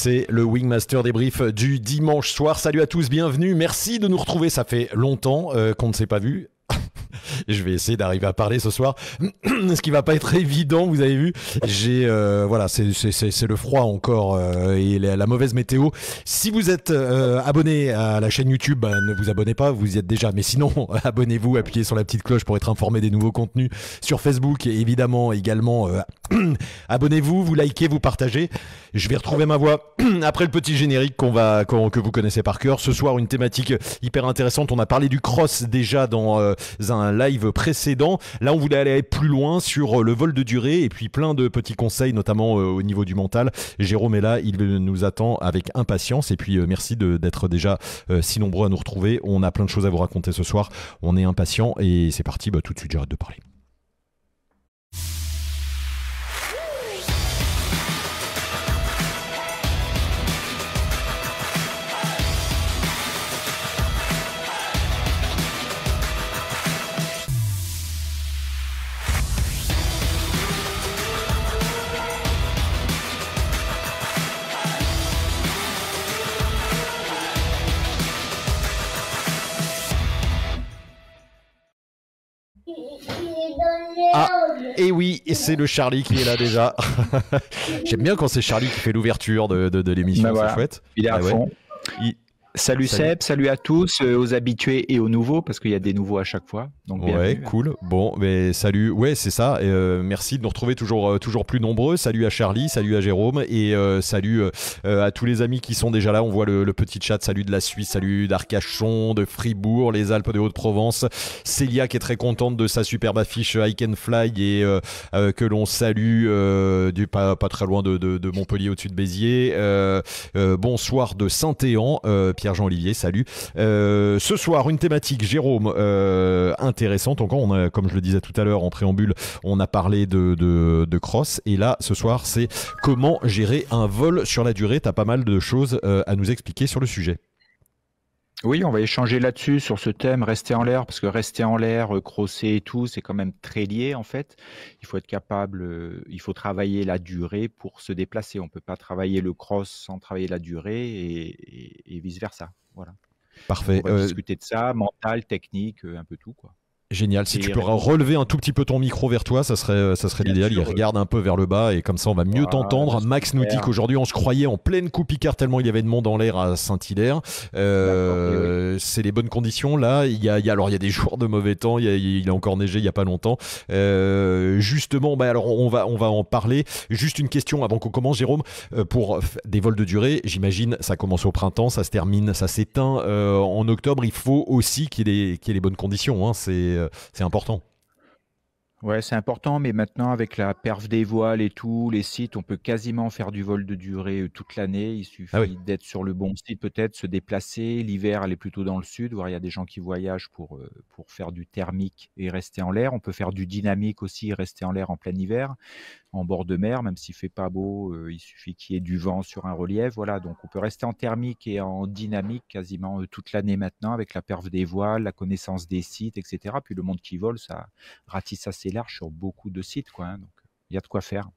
C'est le Wingmaster débrief du dimanche soir. Salut à tous, bienvenue. Merci de nous retrouver. Ça fait longtemps qu'on ne s'est pas vu. Je vais essayer d'arriver à parler ce soir, ce qui va pas être évident. Vous avez vu, voilà, c'est le froid encore et la mauvaise météo. Si vous êtes abonné à la chaîne YouTube, ne vous abonnez pas, vous y êtes déjà. Mais sinon, abonnez-vous, appuyez sur la petite cloche pour être informé des nouveaux contenus sur Facebook et évidemment également abonnez-vous, vous likez, vous partagez. Je vais retrouver ma voix après le petit générique que vous connaissez par cœur. Ce soir, une thématique hyper intéressante. On a parlé du cross déjà dans un live précédent. Là, on voulait aller plus loin sur le vol de durée et puis plein de petits conseils, notamment au niveau du mental. Jérôme est là, il nous attend avec impatience. Et puis, merci d'être déjà si nombreux à nous retrouver. On a plein de choses à vous raconter ce soir. On est impatients et c'est parti. Tout de suite, j'arrête de parler. Ah, et oui, et c'est le Charlie qui est là déjà. J'aime bien quand c'est Charlie qui fait l'ouverture de l'émission, c'est voilà. Chouette. Il est à fond. Salut Seb, salut à tous, aux habitués et aux nouveaux, parce qu'il y a des nouveaux à chaque fois. Donc ouais, cool. Bon, mais salut. Ouais, c'est ça. Merci de nous retrouver toujours plus nombreux. Salut à Charlie, salut à Jérôme et salut à tous les amis qui sont déjà là. On voit le petit chat. Salut de la Suisse, salut d'Arcachon, de Fribourg, les Alpes de Haute-Provence. Célia qui est très contente de sa superbe affiche I Can Fly et que l'on salue pas très loin de Montpellier au-dessus de Béziers. Bonsoir de Saint-Éan. Pierre-Jean Olivier, salut. Ce soir, une thématique, Jérôme, intéressante. Encore, comme je le disais tout à l'heure en préambule, on a parlé de cross. Et là, ce soir, c'est comment gérer un vol sur la durée. Tu as pas mal de choses à nous expliquer sur le sujet. Oui, on va échanger là-dessus, sur ce thème, rester en l'air, parce que rester en l'air, crosser et tout, c'est quand même très lié en fait. Il faut être capable, il faut travailler la durée pour se déplacer. On ne peut pas travailler le cross sans travailler la durée et vice-versa. Voilà. Parfait. On va discuter de ça, mental, technique, un peu tout, quoi. Génial. Si tu peux relever un tout petit peu ton micro vers toi, ça serait l'idéal. Il regarde un peu vers le bas et comme ça on va mieux t'entendre. Max nous dit qu'aujourd'hui on se croyait en pleine Coupe Picard tellement il y avait de monde en l'air à Saint-Hilaire. C'est les bonnes conditions là. Il y a des jours de mauvais temps. Il a encore neigé il y a pas longtemps. Justement, alors on va en parler. Juste une question avant qu'on commence, Jérôme. Pour des vols de durée, j'imagine ça commence au printemps, ça se termine, ça s'éteint en octobre. Il faut aussi qu'il y ait les bonnes conditions. Hein. C'est important. Ouais, c'est important, mais maintenant avec la perf des voiles et tout, les sites, on peut quasiment faire du vol de durée toute l'année. Il suffit d'être sur le bon site peut-être, se déplacer. L'hiver, aller plutôt dans le sud, voire il y a des gens qui voyagent pour faire du thermique et rester en l'air. On peut faire du dynamique aussi et rester en l'air en plein hiver, en bord de mer, même s'il fait pas beau, il suffit qu'il y ait du vent sur un relief. Voilà, donc on peut rester en thermique et en dynamique quasiment toute l'année maintenant avec la perf des voiles, la connaissance des sites, etc. Puis le monde qui vole, ça ratisse assez large sur beaucoup de sites, quoi, hein, donc il y a de quoi faire.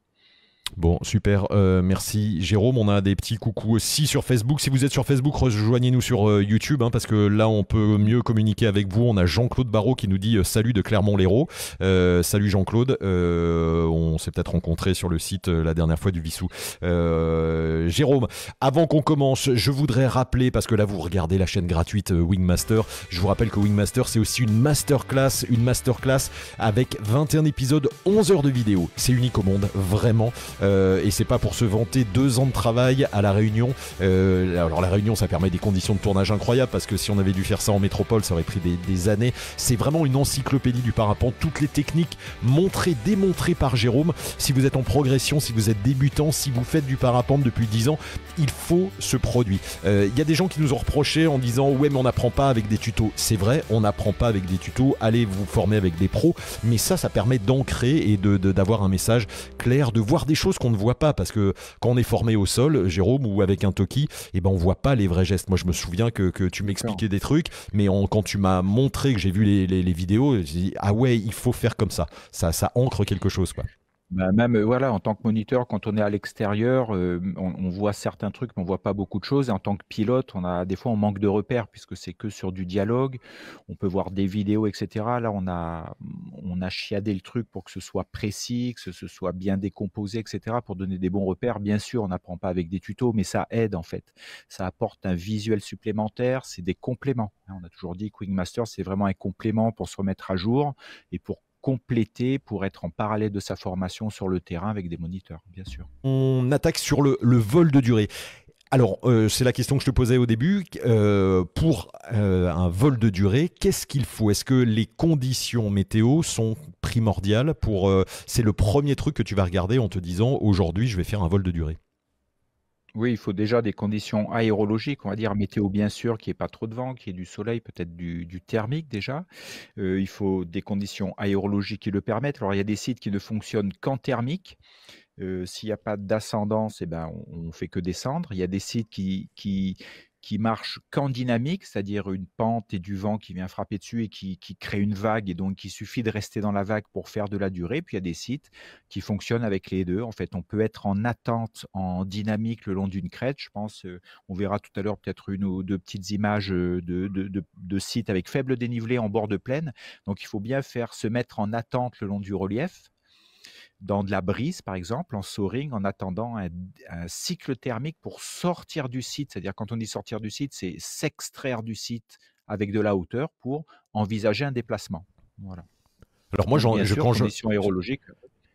Bon, super, merci Jérôme. On a des petits coucous aussi sur Facebook. Si vous êtes sur Facebook, rejoignez-nous sur YouTube, hein, parce que là on peut mieux communiquer avec vous. On a Jean-Claude Barrault qui nous dit salut de Clermont-Lérault. Salut Jean-Claude, on s'est peut-être rencontré sur le site la dernière fois du Vissou. Jérôme, avant qu'on commence, je voudrais rappeler, parce que là vous regardez la chaîne gratuite Wingmaster, je vous rappelle que Wingmaster c'est aussi une masterclass avec 21 épisodes, 11 heures de vidéo. C'est unique au monde, vraiment. Et c'est pas pour se vanter, 2 ans de travail à La Réunion. Alors La Réunion, ça permet des conditions de tournage incroyables, parce que si on avait dû faire ça en métropole, ça aurait pris des années. C'est vraiment une encyclopédie du parapente, toutes les techniques montrées, démontrées par Jérôme. Si vous êtes en progression, si vous êtes débutant, si vous faites du parapente depuis 10 ans, il faut ce produit. Il y a des gens qui nous ont reproché en disant ouais mais on n'apprend pas avec des tutos. C'est vrai, on n'apprend pas avec des tutos, allez vous former avec des pros, mais ça permet d'ancrer et d'avoir un message clair, de voir des choses qu'on ne voit pas, parce que quand on est formé au sol, Jérôme, ou avec un Toki, eh ben on voit pas les vrais gestes. Moi je me souviens que tu m'expliquais des trucs, mais quand tu m'as montré, que j'ai vu les vidéos, j'ai dit ah ouais, il faut faire comme ça ancre quelque chose, quoi. Bah, même, voilà, en tant que moniteur, quand on est à l'extérieur, on voit certains trucs, mais on voit pas beaucoup de choses et en tant que pilote, des fois, on manque de repères puisque c'est que sur du dialogue. On peut voir des vidéos et cetera. Là, on a chiadé le truc pour que ce soit précis, que ce soit bien décomposé et cetera pour donner des bons repères. Bien sûr, on n'apprend pas avec des tutos, mais ça aide, en fait. Ça apporte un visuel supplémentaire, c'est des compléments, hein. On a toujours dit que Wingmaster, c'est vraiment un complément pour se remettre à jour et pour compléter, pour être en parallèle de sa formation sur le terrain avec des moniteurs, bien sûr. On attaque sur le vol de durée. Alors, c'est la question que je te posais au début. Pour un vol de durée, qu'est-ce qu'il faut? Est-ce que les conditions météo sont primordiales pour, c'est le premier truc que tu vas regarder en te disant aujourd'hui, je vais faire un vol de durée? Oui, il faut déjà des conditions aérologiques, on va dire météo bien sûr, qu'il y ait pas trop de vent, qu'il y ait du soleil, peut-être du thermique déjà. Il faut des conditions aérologiques qui le permettent. Alors il y a des sites qui ne fonctionnent qu'en thermique. S'il y a pas d'ascendance et ben, on fait que descendre. Il y a des sites qui marchent qu'en dynamique, c'est-à-dire une pente et du vent qui vient frapper dessus et qui crée une vague et donc il suffit de rester dans la vague pour faire de la durée. Puis il y a des sites qui fonctionnent avec les 2. En fait, on peut être en attente en dynamique le long d'une crête. Je pense, on verra tout à l'heure peut-être 1 ou 2 petites images, de sites avec faible dénivelé en bord de plaine. Donc il faut bien se mettre en attente le long du relief dans de la brise, par exemple, en soaring, en attendant un cycle thermique pour sortir du site. C'est-à-dire, quand on dit sortir du site, c'est s'extraire du site avec de la hauteur pour envisager un déplacement. Voilà. Alors moi, Donc, bien sûr, quand conditions aérologiques.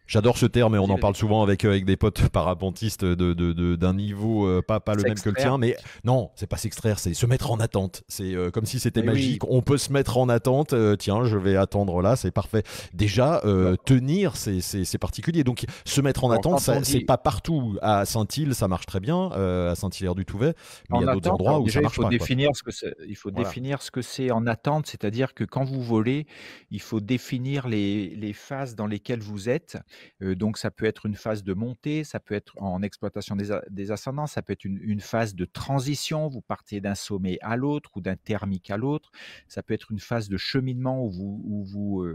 j'adore ce terme et on Vas-y, en vas-y. parle souvent avec des potes parapentistes d'un niveau pas le même que le S'extraire. tien, mais non, c'est pas s'extraire, c'est se mettre en attente. C'est comme si c'était Eh oui. magique. On peut se mettre en attente. Tiens, je vais attendre là, c'est parfait. Déjà, Alors, tenir, c'est particulier. Donc, se mettre en alors, attente, quand on c'est dit pas partout. À Saint-Île, ça marche très bien. À Saint-Hilaire-du-Touvet, mais il y en a d'autres attente, endroits alors où déjà, ça marche pas, quoi. il faut Voilà. définir ce que c'est en attente, c'est-à-dire que quand vous volez, il faut définir les phases dans lesquelles vous êtes. Donc ça peut être une phase de montée, ça peut être en exploitation des ascendants, ça peut être une phase de transition, vous partez d'un sommet à l'autre ou d'un thermique à l'autre. Ça peut être une phase de cheminement vous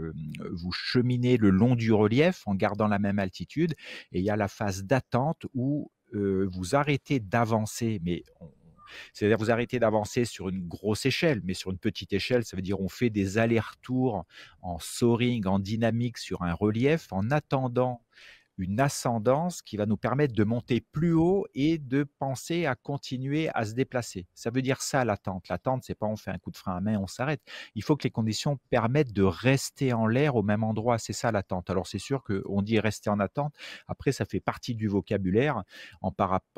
cheminez le long du relief en gardant la même altitude et il y a la phase d'attente où, vous arrêtez d'avancer, mais c'est-à-dire vous arrêtez d'avancer sur une grosse échelle, mais sur une petite échelle, ça veut dire on fait des allers-retours en soaring, en dynamique sur un relief en attendant une ascendance qui va nous permettre de monter plus haut et de penser à continuer à se déplacer. Ça veut dire ça l'attente. L'attente, c'est pas on fait un coup de frein à main, on s'arrête. Il faut que les conditions permettent de rester en l'air au même endroit. C'est ça l'attente. Alors c'est sûr qu'on dit rester en attente. Après, ça fait partie du vocabulaire.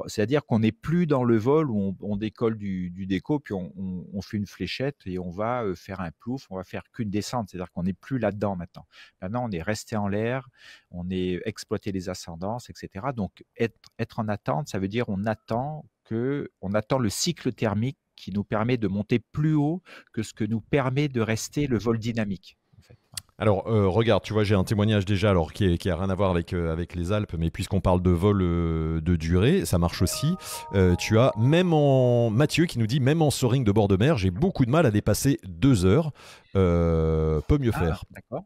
C'est-à-dire qu'on n'est plus dans le vol où on décolle du déco, puis on fait une fléchette et on va faire un plouf, on va faire qu'une descente. C'est-à-dire qu'on n'est plus là-dedans maintenant. Maintenant, on est resté en l'air, on est exploité les ascendances, etc. Donc, être en attente, ça veut dire on attend le cycle thermique qui nous permet de monter plus haut que ce que nous permet de rester le vol dynamique. En fait. Alors, regarde, tu vois, j'ai un témoignage déjà, alors qui a rien à voir avec les Alpes, mais puisqu'on parle de vol de durée, ça marche aussi. Tu as Mathieu qui nous dit, même en soaring de bord de mer, j'ai beaucoup de mal à dépasser 2 heures. Peut mieux Ah, faire. d'accord.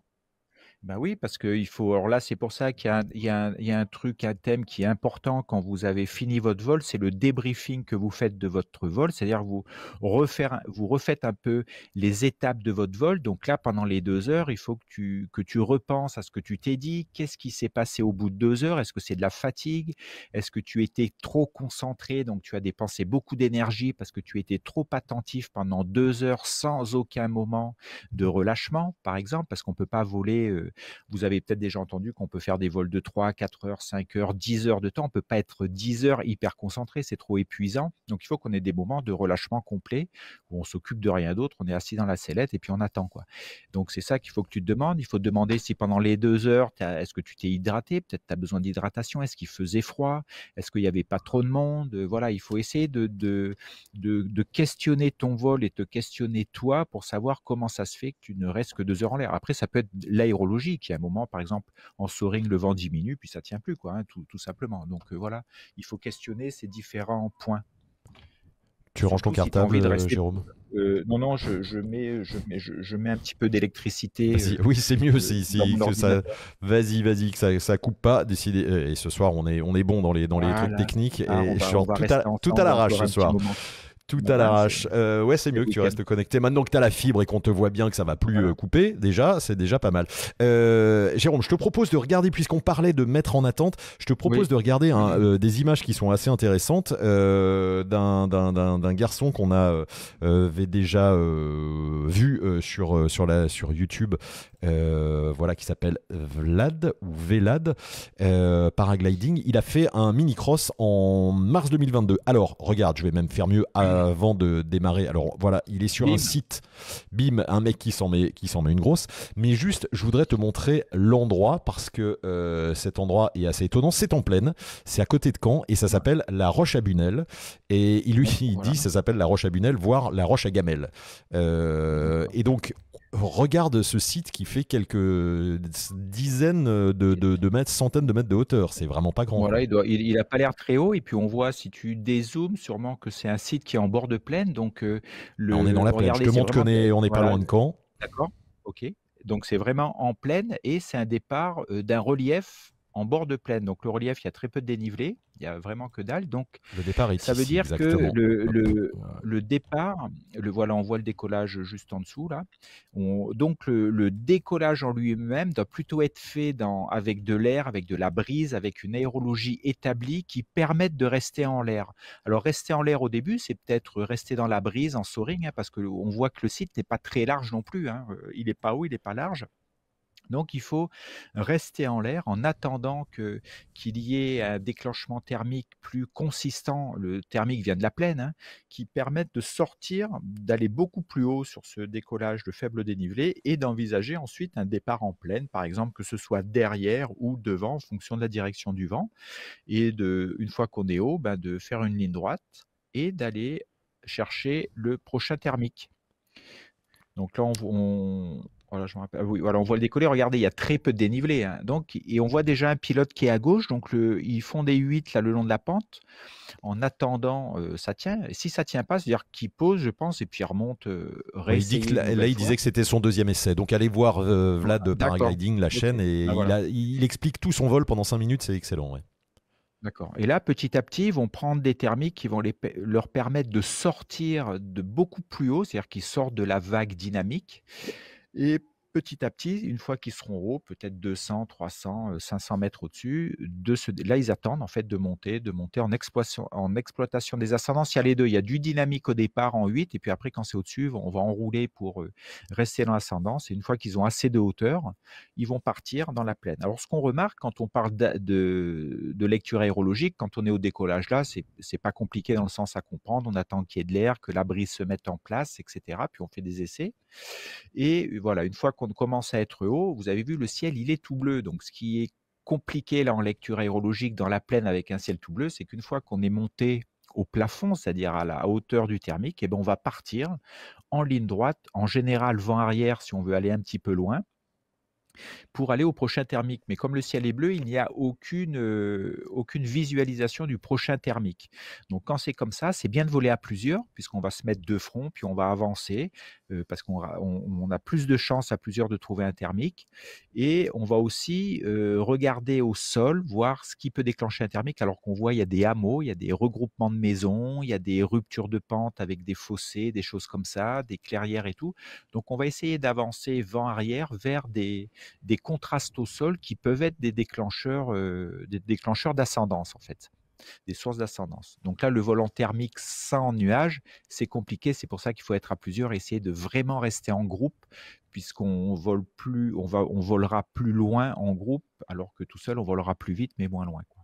Bah oui, parce qu'il faut alors là, c'est pour ça qu'il y a un truc, un thème qui est important quand vous avez fini votre vol, c'est le débriefing que vous faites de votre vol. C'est-à-dire vous refaites un peu les étapes de votre vol. Donc là, pendant les 2 heures, il faut que tu repenses à ce que tu t'es dit. Qu'est-ce qui s'est passé au bout de 2 heures? Est-ce que c'est de la fatigue? Est-ce que tu étais trop concentré, donc tu as dépensé beaucoup d'énergie parce que tu étais trop attentif pendant 2 heures sans aucun moment de relâchement, par exemple? Parce qu'on peut pas voler, vous avez peut-être déjà entendu qu'on peut faire des vols de 3, 4 heures, 5 heures, 10 heures de temps. On ne peut pas être 10 heures hyper concentré, c'est trop épuisant. Donc il faut qu'on ait des moments de relâchement complet où on s'occupe de rien d'autre, on est assis dans la sellette et puis on attend, quoi. Donc c'est ça qu'il faut que tu te demandes. Il faut te demander si pendant les 2 heures, est-ce que tu t'es hydraté? Peut-être tu as besoin d'hydratation. Est-ce qu'il faisait froid? Est-ce qu'il n'y avait pas trop de monde? Voilà, il faut essayer de questionner ton vol et te questionner toi pour savoir comment ça se fait que tu ne restes que 2 heures en l'air. Après, ça peut être l'aérologie qui, à un moment, par exemple, en soaring, le vent diminue, puis ça tient plus, quoi, hein, tout simplement. Donc voilà, il faut questionner ces différents points. Tu ranges ton Surtout si tu as envie de cartable, rester Jérôme? non, non, je mets un petit peu d'électricité, Vas-y, oui, c'est mieux dans mon que ça. ordinateur. Vas-y, que ça coupe pas. Décidez. Et ce soir, on est bon dans les trucs Voilà, techniques ah, et on genre va rester tout à ensemble l'arrache encore ce un petit soir. moment. Tout à Voilà, l'arrache. Ouais, c'est c'est le mieux que tu week-end. restes connecté. Maintenant que tu as la fibre et qu'on te voit bien que ça va plus Voilà. couper, déjà, c'est déjà pas mal. Jérôme, je te propose de regarder, puisqu'on parlait de mettre en attente, je te propose Oui. de regarder des images qui sont assez intéressantes d'un garçon qu'on avait déjà vu sur YouTube, voilà, qui s'appelle Vlad ou Velad, paragliding. Il a fait un mini-cross en mars 2022. Alors, regarde, je vais même faire mieux avant de démarrer. Alors voilà, il est sur un Bim. site, bim, un mec qui s'en met une grosse. Mais juste, je voudrais te montrer l'endroit parce que cet endroit est assez étonnant. C'est en plaine, c'est à côté de Caen et ça s'appelle la Roche à Bunel. Et il Voilà. dit, ça s'appelle la Roche à Bunel, voire la Roche à Gamelle. Et donc, regarde ce site qui fait quelques dizaines de mètres, centaines de mètres de hauteur. C'est vraiment pas grand, quoi. Voilà, il a pas l'air très haut et puis on voit si tu dézoomes sûrement que c'est un site qui est en bord de plaine donc Ah, on est dans la plaine. Je regardez, te c'est montre vraiment on n'est pas voilà, loin de Caen. d'accord, OK. Donc c'est vraiment en plaine et c'est un départ, d'un relief en bord de plaine. Donc le relief, il y a très peu de dénivelé, il y a vraiment que dalle. Donc Le départ est ça veut ici, dire que exactement. Hop, voilà. le départ, voilà, on voit le décollage juste en dessous là. Donc le décollage en lui-même doit plutôt être fait avec de l'air, avec de la brise, avec une aérologie établie qui permette de rester en l'air. Alors rester en l'air au début, c'est peut-être rester dans la brise en soaring, hein, parce qu'on voit que le site n'est pas très large non plus, hein. Il n'est pas haut, il n'est pas large. Donc il faut rester en l'air en attendant qu'il y ait un déclenchement thermique plus consistant, le thermique vient de la plaine, hein, qui permette de sortir, d'aller beaucoup plus haut sur ce décollage de faible dénivelé et d'envisager ensuite un départ en plaine, par exemple que ce soit derrière ou devant en fonction de la direction du vent et une fois qu'on est haut, de faire une ligne droite et d'aller chercher le prochain thermique. Donc là, voilà, je me rappelle, oui, voilà, on voit le décoller. Regardez, il y a très peu de dénivelé, hein. Donc, et on voit déjà un pilote qui est à gauche. Donc, ils font des 8 là le long de la pente. En attendant, ça tient. Et si ça tient pas, c'est-à-dire qu'il pose, je pense, et puis il remonte, Ouais, il dit que réessayer une là, nouvelle il fois. disait que c'était son deuxième essai. Donc allez voir Vlad de D'accord. Paragliding, la Ok. chaîne, et Voilà. il explique tout son vol pendant 5 minutes, c'est excellent. Ouais. D'accord. Et là, petit à petit, ils vont prendre des thermiques qui vont leur permettre de sortir de beaucoup plus haut, c'est-à-dire qu'ils sortent de la vague dynamique. Et petit à petit, une fois qu'ils seront hauts, peut-être 200, 300, 500 mètres au-dessus, là, ils attendent en fait de monter en exploitation des ascendances. Il y a les deux. Il y a du dynamique au départ en 8, et puis après, quand c'est au-dessus, on va enrouler pour rester dans l'ascendance. Et une fois qu'ils ont assez de hauteur, ils vont partir dans la plaine. Alors, ce qu'on remarque quand on parle de lecture aérologique, quand on est au décollage là, c'est pas compliqué dans le sens à comprendre. On attend qu'il y ait de l'air, que la brise se mette en place, etc. Puis on fait des essais. Et voilà, une fois qu'on commence à être haut, vous avez vu, le ciel, il est tout bleu. Donc, ce qui est compliqué là en lecture aérologique dans la plaine avec un ciel tout bleu, c'est qu'une fois qu'on est monté au plafond, c'est-à-dire à la hauteur du thermique, eh ben, on va partir en ligne droite, en général vent arrière si on veut aller un petit peu loin, pour aller au prochain thermique. Mais comme le ciel est bleu, il n'y a aucune visualisation du prochain thermique. Donc quand c'est comme ça, c'est bien de voler à plusieurs, puisqu'on va se mettre de front, puis on va avancer, parce qu'on a plus de chances à plusieurs de trouver un thermique. Et on va aussi regarder au sol, voir ce qui peut déclencher un thermique, alors qu'on voit il y a des hameaux, il y a des regroupements de maisons, il y a des ruptures de pente avec des fossés, des choses comme ça, des clairières et tout. Donc on va essayer d'avancer vent arrière vers des contrastes au sol qui peuvent être des déclencheurs d'ascendance, en fait, des sources d'ascendance. Donc là, le volant thermique sans nuage, c'est compliqué. C'est pour ça qu'il faut être à plusieurs, essayer de vraiment rester en groupe, puisqu'on vole plus, on volera plus loin en groupe, alors que tout seul, on volera plus vite, mais moins loin, quoi.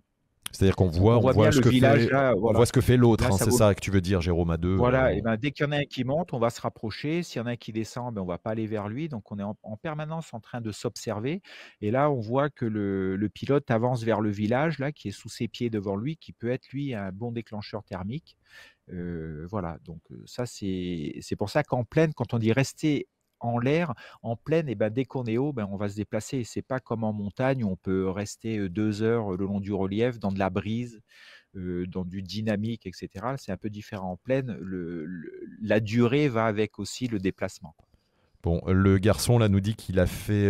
C'est-à-dire Donc on voit bien le village là, on voit voilà. ce que fait l'autre, Là, hein, ça c'est vaut ça que tu veux dire, Jérôme, à deux. voilà, et ben, dès qu'il y en a un qui monte, on va se rapprocher. S'il y en a un qui descend, ben, on va pas aller vers lui. Donc, on est en permanence en train de s'observer. Et là, on voit que le pilote avance vers le village, là, qui est sous ses pieds devant lui, qui peut être, lui, un bon déclencheur thermique. Voilà, donc ça, c'est pour ça qu'en plaine, quand on dit rester en l'air, en plaine, et ben, dès qu'on est haut, ben, on va se déplacer. C'est pas comme en montagne où on peut rester 2 heures le long du relief dans de la brise dans du dynamique et cetera. C'est un peu différent. En plaine, la durée va avec aussi le déplacement, quoi. Bon, le garçon là nous dit qu'il a fait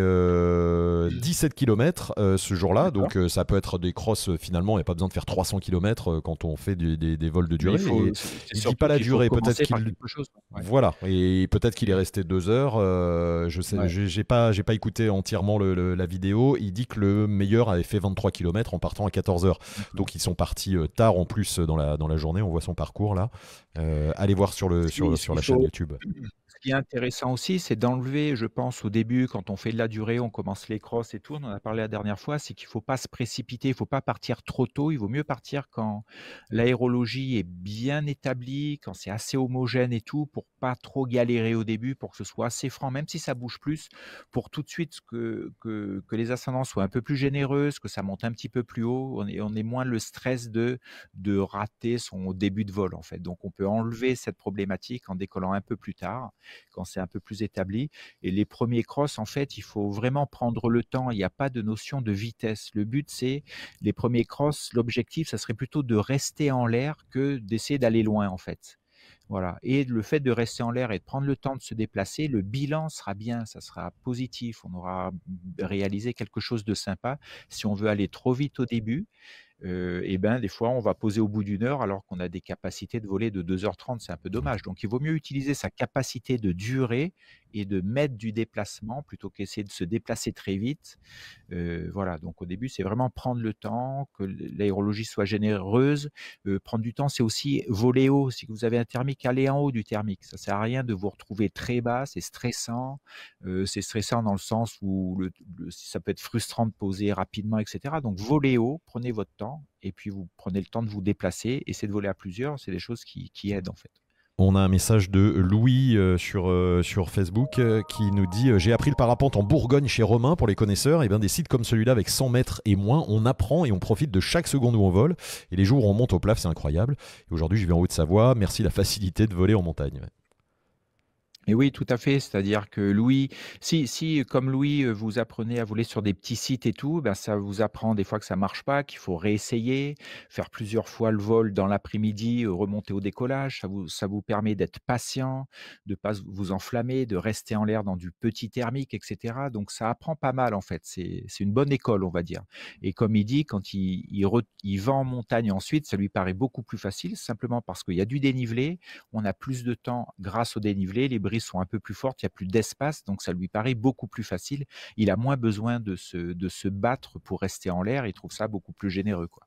17 km ce jour-là, D'accord. donc ça peut être des crosses finalement, il n'y a pas besoin de faire 300 km quand on fait des vols de Mais durée. Et c'est il dit pas surtout la qu'il faut durée, peut-être commencer par qu'il quelque chose, quoi. Ouais. voilà, et peut-être qu'il est resté 2 heures. Je sais, Ouais. j'ai pas écouté entièrement la vidéo. Il dit que le meilleur avait fait 23 km en partant à 14 heures. D'accord. Donc ils sont partis tard en plus dans la journée. On voit son parcours là. Allez voir sur le Ce qui sur, ce sur qu'il la chaîne faut YouTube. Ce qui est intéressant aussi, c'est d'enlever, je pense, au début, quand on fait de la durée, on commence les crosses et tout, on en a parlé la dernière fois, c'est qu'il faut pas se précipiter, il faut pas partir trop tôt. Il vaut mieux partir quand l'aérologie est bien établie, quand c'est assez homogène et tout, pour pas trop galérer au début, pour que ce soit assez franc, même si ça bouge plus, pour tout de suite que les ascendants soient un peu plus généreuses, que ça monte un petit peu plus haut. On est moins le stress de rater son début de vol, en fait. Donc on peut enlever cette problématique en décollant un peu plus tard, quand c'est un peu plus établi. Et les premiers crosses, en fait, il faut vraiment prendre le temps. Il n'y a pas de notion de vitesse. Le but, c'est les premiers crosses, l'objectif, ça serait plutôt de rester en l'air que d'essayer d'aller loin, en fait. Voilà. Et le fait de rester en l'air et de prendre le temps de se déplacer, le bilan sera bien, ça sera positif. On aura réalisé quelque chose de sympa. Si on veut aller trop vite au début, et ben, des fois, on va poser au bout d'une heure alors qu'on a des capacités de voler de 2h30, c'est un peu dommage. Donc il vaut mieux utiliser sa capacité de durée et de mettre du déplacement plutôt qu'essayer de se déplacer très vite. Voilà, donc au début, c'est vraiment prendre le temps, que l'aérologie soit généreuse. Prendre du temps, c'est aussi voler haut. Si vous avez un thermique, allez en haut du thermique. Ça sert à rien de vous retrouver très bas, c'est stressant. C'est stressant dans le sens où ça peut être frustrant de poser rapidement, et cetera. Donc volez haut, prenez votre temps et puis vous prenez le temps de vous déplacer. Essayez de voler à plusieurs, c'est des choses qui aident, en fait. On a un message de Louis sur Facebook qui nous dit j'ai appris le parapente en Bourgogne chez Romain pour les connaisseurs. Et bien des sites comme celui-là avec 100 mètres et moins, on apprend et on profite de chaque seconde où on vole. Et les jours où on monte au plaf, c'est incroyable. Et aujourd'hui, je vais en Haute-Savoie. Merci la facilité de voler en montagne. Ouais. Et oui, tout à fait. C'est-à-dire que Louis, si comme Louis, vous apprenez à voler sur des petits sites et tout, ben, ça vous apprend des fois que ça marche pas, qu'il faut réessayer, faire plusieurs fois le vol dans l'après-midi, remonter au décollage. Ça vous permet d'être patient, de pas vous enflammer, de rester en l'air dans du petit thermique, et cetera. Donc ça apprend pas mal, en fait. C'est une bonne école, on va dire. Et comme il dit, quand il va en montagne ensuite, ça lui paraît beaucoup plus facile, simplement parce qu'il y a du dénivelé, on a plus de temps grâce au dénivelé, les brises sont un peu plus fortes, il y a plus d'espace, donc ça lui paraît beaucoup plus facile. Il a moins besoin de se battre pour rester en l'air, il trouve ça beaucoup plus généreux, quoi.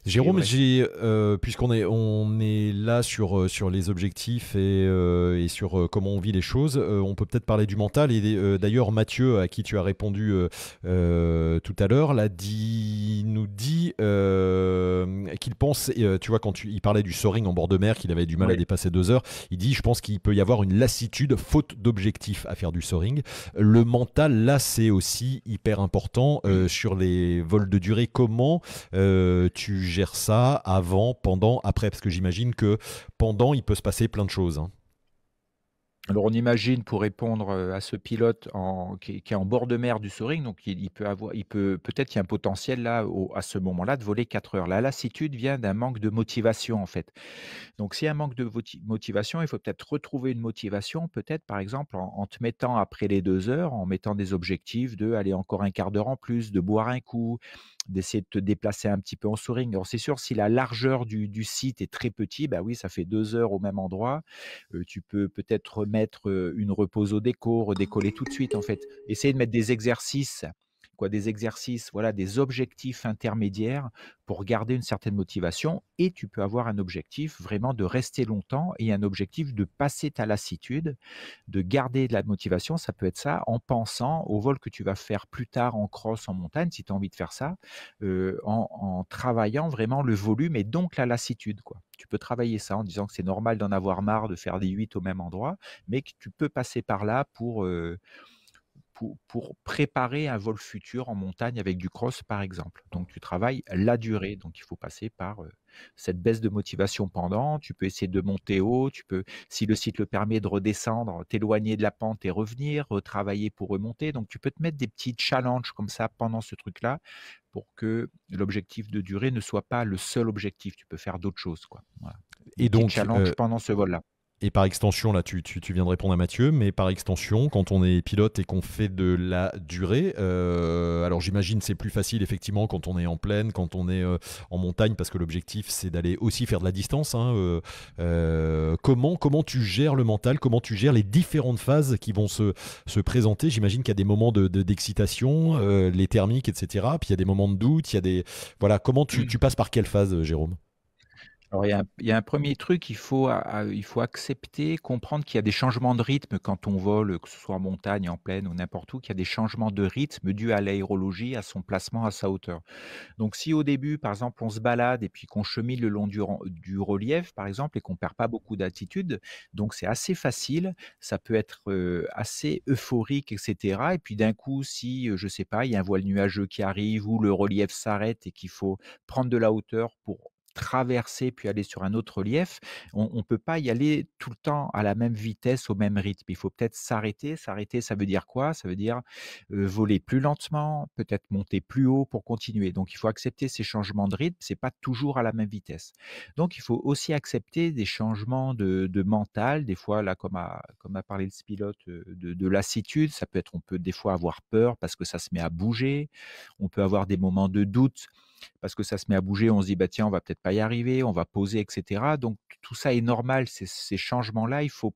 Ce qui est Jérôme, vrai. puisqu'on est là sur les objectifs et sur comment on vit les choses, on peut peut-être parler du mental. Et d'ailleurs, Mathieu, à qui tu as répondu tout à l'heure, nous dit qu'il pense, tu vois, quand il parlait du soaring en bord de mer, qu'il avait du mal à Oui. dépasser 2 heures, il dit, je pense qu'il peut y avoir une lassitude, faute d'objectif à faire du soaring. Le mental, là, c'est aussi hyper important sur les vols de durée. Comment tu gères ça avant, pendant, après? Parce que j'imagine que pendant, il peut se passer plein de choses. Hein. Alors on imagine, pour répondre, à ce pilote qui est en bord de mer du soaring, donc il peut peut-être qu'il y a un potentiel là, à ce moment-là, de voler 4 heures. La lassitude vient d'un manque de motivation, en fait. Donc s'il y a un manque de motivation, il faut peut-être retrouver une motivation, peut-être par exemple en te mettant après les 2 heures, en mettant des objectifs de aller encore un quart d'heure en plus, de boire un coup, d'essayer de te déplacer un petit peu en soaring. Alors c'est sûr, si la largeur du site est très petit, bah oui, ça fait 2 heures au même endroit. Tu peux peut-être remettre, une repose au déco, redécoller tout de suite, en fait. Essayer de mettre des exercices, voilà, des objectifs intermédiaires pour garder une certaine motivation, et tu peux avoir un objectif vraiment de rester longtemps et un objectif de passer ta lassitude, de garder de la motivation. Ça peut être ça, en pensant au vol que tu vas faire plus tard en cross, en montagne, si tu as envie de faire ça, en travaillant vraiment le volume et donc la lassitude, quoi. Tu peux travailler ça en disant que c'est normal d'en avoir marre de faire des 8 au même endroit, mais que tu peux passer par là pour préparer un vol futur en montagne avec du cross, par exemple. Donc tu travailles la durée, donc il faut passer par, cette baisse de motivation pendant. Tu peux essayer de monter haut, tu peux, si le site le permet, de redescendre, t'éloigner de la pente et revenir, retravailler pour remonter. Donc tu peux te mettre des petits challenges comme ça pendant ce truc-là, pour que l'objectif de durée ne soit pas le seul objectif. Tu peux faire d'autres choses, quoi. Voilà. Des Et petits donc, challenges pendant ce vol-là. et par extension, là, tu viens de répondre à Mathieu, mais par extension, quand on est pilote et qu'on fait de la durée, alors j'imagine c'est plus facile effectivement quand on est en plaine, quand on est en montagne, parce que l'objectif c'est d'aller aussi faire de la distance, hein, comment tu gères le mental, comment tu gères les différentes phases qui vont se présenter? J'imagine qu'il y a des moments d'excitation, les thermiques, etc. Puis il y a des moments de doute, il y a des... Voilà, comment tu passes par quelle phase, Jérôme? Alors il y a un 1er truc, il faut accepter, comprendre qu'il y a des changements de rythme quand on vole, que ce soit en montagne, en plaine ou n'importe où, qu'il y a des changements de rythme dus à l'aérologie, à son placement, à sa hauteur. Donc si au début, par exemple, on se balade et puis qu'on chemine le long du relief, par exemple, et qu'on perd pas beaucoup d'altitude, donc c'est assez facile, ça peut être, assez euphorique et cetera, et puis d'un coup, si, je sais pas, il y a un voile nuageux qui arrive ou le relief s'arrête et qu'il faut prendre de la hauteur pour traverser puis aller sur un autre relief, on peut pas y aller tout le temps à la même vitesse, au même rythme. Il faut peut-être s'arrêter. S'arrêter, ça veut dire quoi? Ça veut dire, voler plus lentement, peut-être monter plus haut pour continuer. Donc il faut accepter ces changements de rythme, c'est pas toujours à la même vitesse. Donc il faut aussi accepter des changements de mental, des fois là, comme a parlé ce pilote, de lassitude, ça peut être, on peut des fois avoir peur parce que ça se met à bouger, on peut avoir des moments de doute parce que ça se met à bouger, on se dit: «Bah, tiens, on va peut-être pas y arriver», on va poser et cetera. Donc tout ça est normal, ces changements-là, il faut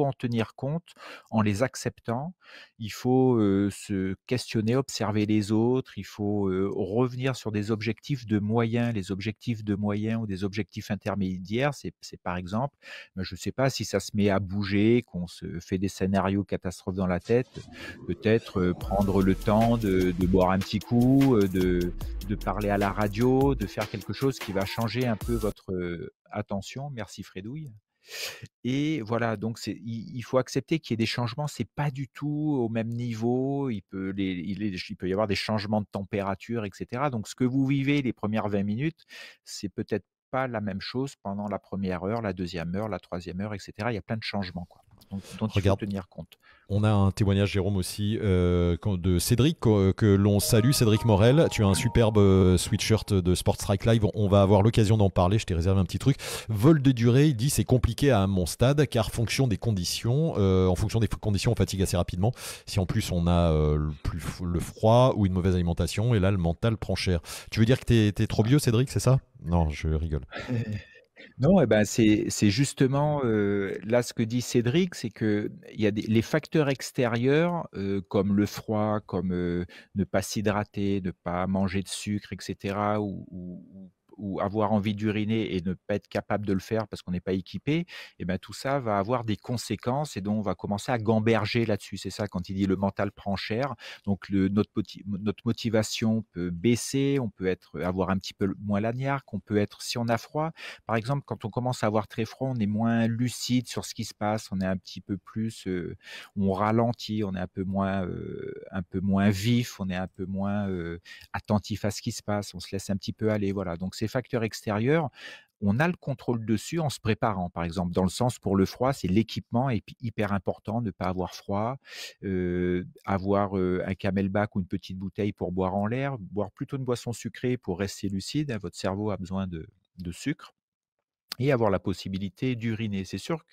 en tenir compte en les acceptant. Il faut, se questionner, observer les autres. Il faut, revenir sur des objectifs de moyens. Les objectifs de moyens ou des objectifs intermédiaires, c'est par exemple, bah, je ne sais pas, si ça se met à bouger, qu'on se fait des scénarios catastrophes dans la tête, peut-être, prendre le temps de boire un petit coup, de parler à la radio, de faire quelque chose qui va changer un peu votre, attention. Merci Fredouille. Et voilà, donc il faut accepter qu'il y ait des changements, c'est pas du tout au même niveau. Il peut y avoir des changements de température et cetera. Donc ce que vous vivez les premières 20 minutes, c'est peut-être pas la même chose pendant la première heure, la deuxième heure, la troisième heure et cetera. Il y a plein de changements, quoi, donc dont il faut Regarde, tenir compte. on a un témoignage, Jérôme, aussi de Cédric, que l'on salue, Cédric Morel. Tu as un superbe sweatshirt de Sport Strike Live. On va avoir l'occasion d'en parler. Je t'ai réservé un petit truc. Vol de durée, il dit c'est compliqué à mon stade car en fonction des conditions, on fatigue assez rapidement. Si en plus on a le froid ou une mauvaise alimentation, et là le mental prend cher. Tu veux dire que t'es trop vieux, Cédric, c'est ça? Non, je rigole. Non, et ben, c'est justement, là, ce que dit Cédric, c'est qu'il y a les facteurs extérieurs, comme le froid, comme, ne pas s'hydrater, ne pas manger de sucre et cetera, ou avoir envie d'uriner et ne pas être capable de le faire parce qu'on n'est pas équipé, et ben, tout ça va avoir des conséquences et donc on va commencer à gamberger là-dessus. C'est ça quand il dit: «Le mental prend cher». Donc notre motivation peut baisser, on peut avoir un petit peu moins laniaque, on peut être, si on a froid, par exemple, quand on commence à avoir très froid, on est moins lucide sur ce qui se passe, on est un petit peu plus, on ralentit, on est un peu moins vif, on est un peu moins, attentif à ce qui se passe, on se laisse un petit peu aller, voilà. Donc ces facteurs extérieurs, on a le contrôle dessus en se préparant. Par exemple, dans le sens pour le froid, c'est l'équipement est hyper important, ne pas avoir froid, avoir, un camelback ou une petite bouteille pour boire en l'air, boire plutôt une boisson sucrée pour rester lucide, hein, votre cerveau a besoin de sucre. Et avoir la possibilité d'uriner. C'est sûr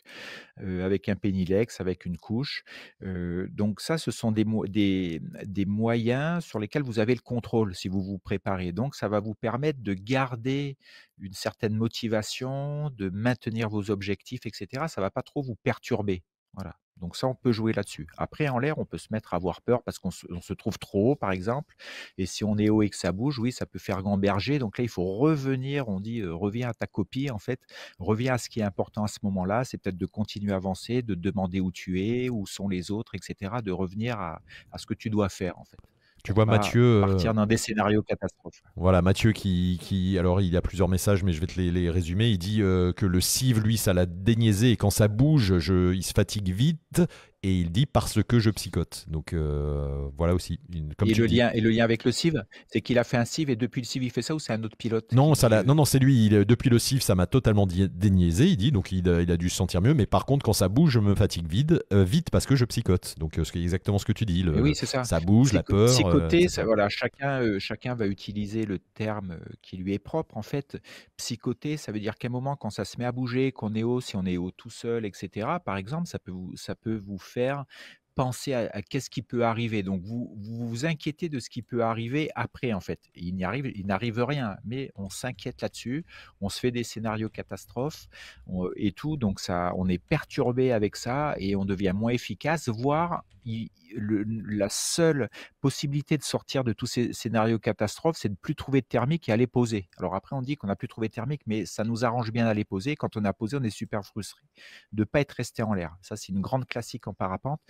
qu'avec un Pénilex, avec une couche, donc ça, ce sont des moyens sur lesquels vous avez le contrôle si vous vous préparez. Donc ça va vous permettre de garder une certaine motivation, de maintenir vos objectifs et cetera. Ça va pas trop vous perturber. Voilà, donc ça, on peut jouer là-dessus. Après, en l'air, on peut se mettre à avoir peur parce qu'on se trouve trop haut, par exemple, et si on est haut et que ça bouge, oui, ça peut faire gamberger. Donc là, il faut revenir, on dit, reviens à ta copie, en fait, reviens à ce qui est important à ce moment-là. C'est peut-être de continuer à avancer, de te demander où tu es, où sont les autres, et cetera, de revenir à ce que tu dois faire, en fait, Tu pour vois pas Mathieu, partir dans des scénarios catastrophes. voilà, Mathieu alors il a plusieurs messages, mais je vais te les résumer. Il dit que le cive, lui, ça l'a déniaisé et quand ça bouge, il se fatigue vite Et il dit parce que je psychote. Donc voilà aussi, comme tu le dis. Et le lien avec le CIV, c'est qu'il a fait un CIV et depuis le CIV il fait ça ou c'est un autre pilote Non, qui, non, non, c'est lui. Depuis le CIF, ça m'a totalement déniaisé, il dit. Donc, il a dû se sentir mieux. Mais par contre, quand ça bouge, je me fatigue vite parce que je psychote. Donc, c'est exactement ce que tu dis. Et oui, c'est ça. Ça bouge, la peur, Psychoter, etc. voilà, chacun va utiliser le terme qui lui est propre. En fait, psychoter, ça veut dire qu'à un moment, quand ça se met à bouger, qu'on est haut, si on est haut tout seul, etc., par exemple, ça peut vous faire penser à qu'est-ce qui peut arriver. Donc, vous inquiétez de ce qui peut arriver après, en fait. Et il n'arrive rien, mais on s'inquiète là-dessus, on se fait des scénarios catastrophes et tout. Donc, on est perturbé avec ça et on devient moins efficace, voire la seule possibilité de sortir de tous ces scénarios catastrophes, c'est de plus trouver de thermique et aller poser. Alors après, on dit qu'on n'a plus trouvé de thermique, mais ça nous arrange bien d'aller poser. Quand on a posé, on est super frustré de ne pas être resté en l'air. Ça, c'est une grande classique en parapente.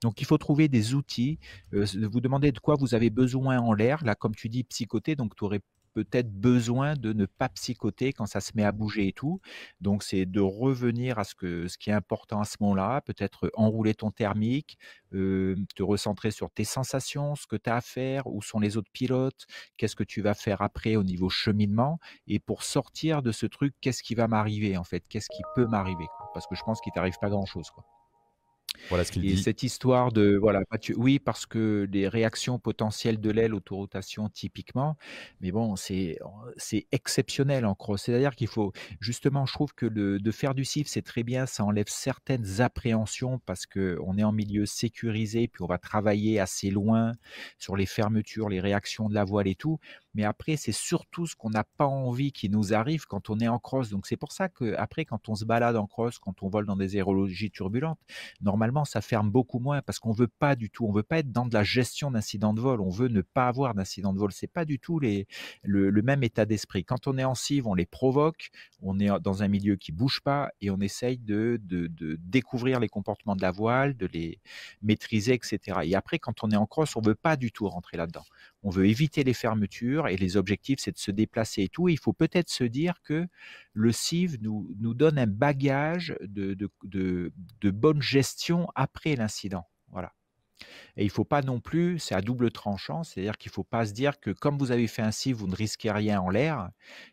Donc, il faut trouver des outils. Vous demandez de quoi vous avez besoin en l'air. Là, comme tu dis, psychoter, donc tu aurais peut-être besoin de ne pas psychoter quand ça se met à bouger et tout. Donc, c'est de revenir à ce qui est important à ce moment-là, peut-être enrouler ton thermique, te recentrer sur tes sensations, ce que tu as à faire, où sont les autres pilotes, qu'est-ce que tu vas faire après au niveau cheminement, et pour sortir de ce truc, qu'est-ce qui va m'arriver en fait, qu'est-ce qui peut m'arriver, quoi. Parce que je pense qu'il t'arrive pas grand-chose, quoi. Voilà ce qu'il Et dit. cette histoire de voilà, oui, parce que les réactions potentielles de l'aile, autorotation typiquement, mais bon, c'est exceptionnel en cross. C'est-à-dire qu'il faut justement, je trouve que de faire du CIF, c'est très bien, ça enlève certaines appréhensions parce qu'on est en milieu sécurisé, puis on va travailler assez loin sur les fermetures, les réactions de la voile et tout. Mais après, c'est surtout ce qu'on n'a pas envie qui nous arrive quand on est en cross. Donc c'est pour ça qu'après, quand on se balade en cross, quand on vole dans des aérologies turbulentes, normalement, ça ferme beaucoup moins parce qu'on veut pas du tout, on veut pas être dans de la gestion d'incidents de vol, on veut ne pas avoir d'incidents de vol. C'est pas du tout le même état d'esprit. Quand on est en cive, on les provoque, on est dans un milieu qui bouge pas et on essaye de découvrir les comportements de la voile, de les maîtriser, etc. Et après, quand on est en cross, on veut pas du tout rentrer là-dedans. On veut éviter les fermetures et les objectifs, c'est de se déplacer et tout. Et il faut peut-être se dire que le CIV nous donne un bagage de bonne gestion après l'incident. Voilà. Et il ne faut pas non plus, c'est à double tranchant, c'est-à-dire qu'il ne faut pas se dire que comme vous avez fait un CIV, vous ne risquez rien en l'air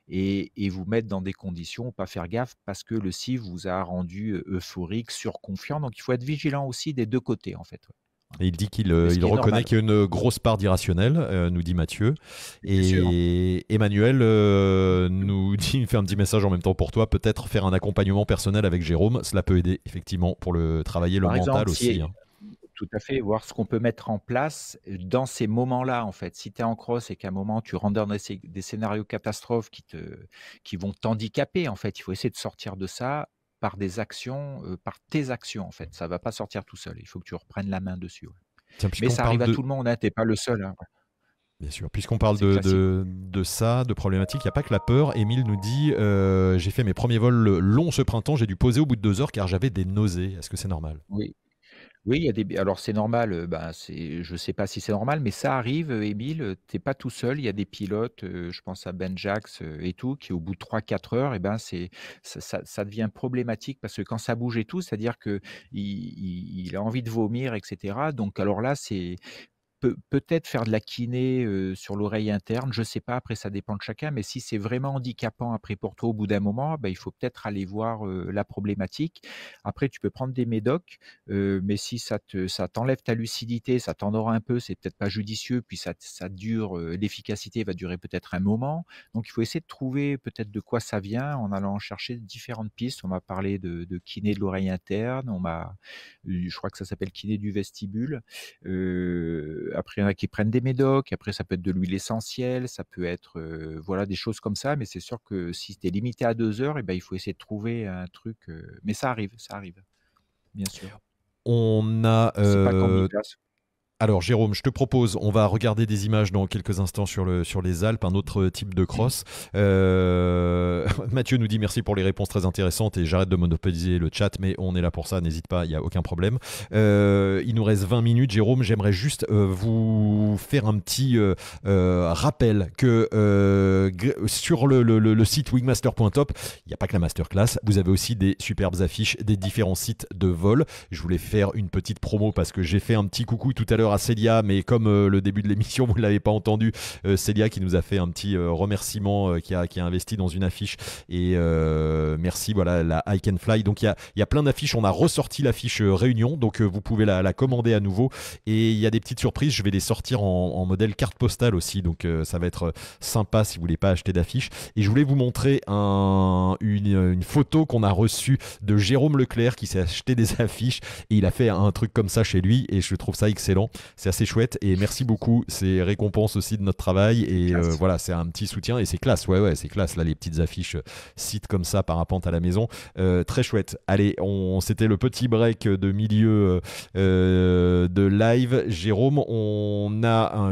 et vous mettre dans des conditions, pas faire gaffe parce que le CIV vous a rendu euphorique, surconfiant. Donc il faut être vigilant aussi des deux côtés en fait. Et il dit qu'il Ce il qui est reconnaît normal. qu'il y a une grosse part d'irrationnel, nous dit Mathieu. Bien sûr. Et Emmanuel nous dit, il fait un petit message en même temps pour toi, peut-être faire un accompagnement personnel avec Jérôme, cela peut aider effectivement pour travailler le Par mental exemple, aussi, hein. tout à fait, voir ce qu'on peut mettre en place dans ces moments-là, en fait. Si tu es en cross et qu'à un moment tu rentres dans des scénarios catastrophes qui vont t'handicaper, en fait, il faut essayer de sortir de ça par des actions, par tes actions, en fait. Ça va pas sortir tout seul. Il faut que tu reprennes la main dessus. Ouais. Tiens, Mais puisqu'on ça parle arrive à de... tout le monde, hein, tu n'es pas le seul. Hein. Bien sûr, puisqu'on parle C'est classique. de ça, de problématiques, il n'y a pas que la peur. Émile nous dit, j'ai fait mes premiers vols longs ce printemps, j'ai dû poser au bout de 2 heures car j'avais des nausées. Est-ce que c'est normal? Oui. Oui, il y a alors c'est normal, ben, je sais pas si c'est normal, mais ça arrive, Émile, tu pas tout seul. Il y a des pilotes, je pense à Ben Jax, et tout, qui au bout de 3 4 heures et ben, ça devient problématique parce que quand ça bouge et tout, c'est-à-dire qu'il il a envie de vomir et cetera. Donc alors là, c'est peut-être faire de la kiné, sur l'oreille interne, je sais pas, après ça dépend de chacun, mais si c'est vraiment handicapant après pour toi au bout d'un moment, bah, il faut peut-être aller voir, la problématique. Après tu peux prendre des médocs, mais si ça t'enlève ta lucidité, ça t'endort un peu, c'est peut-être pas judicieux, puis ça dure, l'efficacité va durer peut-être un moment. Donc il faut essayer de trouver peut-être de quoi ça vient en allant chercher différentes pistes. On m'a parlé de kiné de l'oreille interne, je crois que ça s'appelle kiné du vestibule. Après, il y en a qui prennent des médocs, après ça peut être de l'huile essentielle, ça peut être, voilà, des choses comme ça, mais c'est sûr que si tu es limité à 2 heures et ben, il faut essayer de trouver un truc, mais ça arrive, bien sûr. On a C'est pas comme 1000 places. Alors Jérôme, je te propose, on va regarder des images dans quelques instants sur les Alpes, un autre type de cross. Mathieu nous dit merci pour les réponses très intéressantes et j'arrête de monopoliser le chat, mais on est là pour ça, n'hésite pas, il n'y a aucun problème. Il nous reste 20 minutes, Jérôme, j'aimerais juste vous faire un petit rappel que sur le site wingmaster.top, il n'y a pas que la masterclass, vous avez aussi des superbes affiches des différents sites de vol. Je voulais faire une petite promo parce que j'ai fait un petit coucou tout à l'heure à Célia, mais comme le début de l'émission, vous ne l'avez pas entendu, Célia qui nous a fait un petit remerciement, qui a investi dans une affiche. Et merci, voilà, la I Can Fly. Donc il y a plein d'affiches. On a ressorti l'affiche Réunion, donc vous pouvez la commander à nouveau. Et il y a des petites surprises. Je vais les sortir en modèle carte postale aussi. Donc ça va être sympa si vous voulez pas acheter d'affiches. Et je voulais vous montrer une photo qu'on a reçue de Jérôme Leclerc qui s'est acheté des affiches. Et il a fait un truc comme ça chez lui. Et je trouve ça excellent. C'est assez chouette. Et merci beaucoup. C'est récompense aussi de notre travail. Et voilà, c'est un petit soutien. Et c'est classe. Ouais, c'est classe. Là, les petites affiches sites comme ça, parapente à la maison. Très chouette. Allez, c'était le petit break de milieu de live. Jérôme,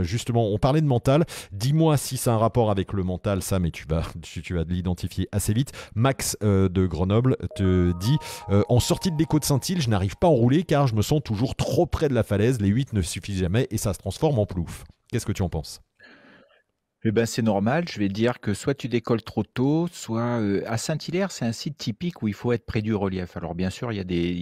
justement, on parlait de mental. Dis-moi si c'est un rapport avec le mental, ça, mais tu vas l'identifier assez vite. Max de Grenoble te dit en sortie de déco de Saint-Île, je n'arrive pas à enrouler car je me sens toujours trop près de la falaise. Les 8 ne suffisent jamais et ça se transforme en plouf. Qu'est-ce que tu en penses? Eh ben, c'est normal, je vais dire que soit tu décolles trop tôt, soit, à Saint-Hilaire, c'est un site typique où il faut être près du relief. Alors bien sûr, il y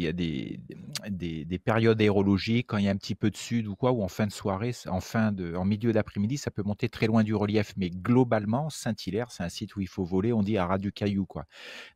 a des périodes aérologiques, quand il y a un petit peu de sud ou quoi, ou en fin de soirée, en milieu d'après-midi, ça peut monter très loin du relief. Mais globalement, Saint-Hilaire, c'est un site où il faut voler, on dit à ras du caillou, quoi.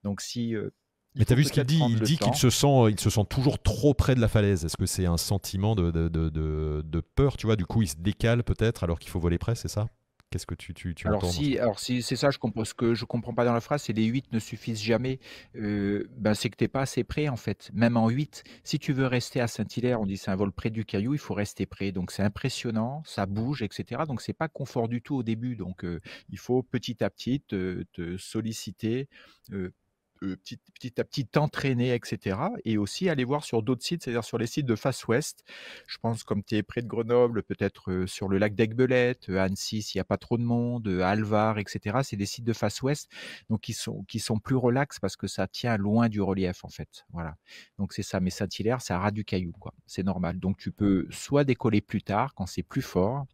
Donc si, il Mais t'as faut vu ce qu'il peut-être dit? prendre Il le dit temps. il se sent toujours trop près de la falaise. Est-ce que c'est un sentiment de peur, tu vois? Du coup, il se décale peut-être alors qu'il faut voler près, c'est ça? Qu'est-ce que tu Alors entends dans ça? si alors si c'est ça, je comprends ce que je comprends pas dans la phrase, c'est les 8 ne suffisent jamais, ben, c'est que tu es pas assez près, en fait. Même en 8, si tu veux rester à Saint-Hilaire, on dit: «C'est un vol près du caillou», il faut rester près. Donc c'est impressionnant, ça bouge et cetera. Donc c'est pas confort du tout au début. Donc il faut petit à petit te solliciter, heu petit à petit t'entraîner et cetera et aussi aller voir sur d'autres sites, c'est-à-dire sur les sites de face ouest. Je pense comme tu es près de Grenoble, peut-être, sur le lac d'Aiguebelette, Annecy s'il y a pas trop de monde, Alvar et cetera. C'est des sites de face ouest, donc qui sont plus relax parce que ça tient loin du relief, en fait. Voilà, donc c'est ça, mais Saint-Hilaire, c'est à ras du caillou, quoi. C'est normal, donc tu peux soit décoller plus tard quand c'est plus fort,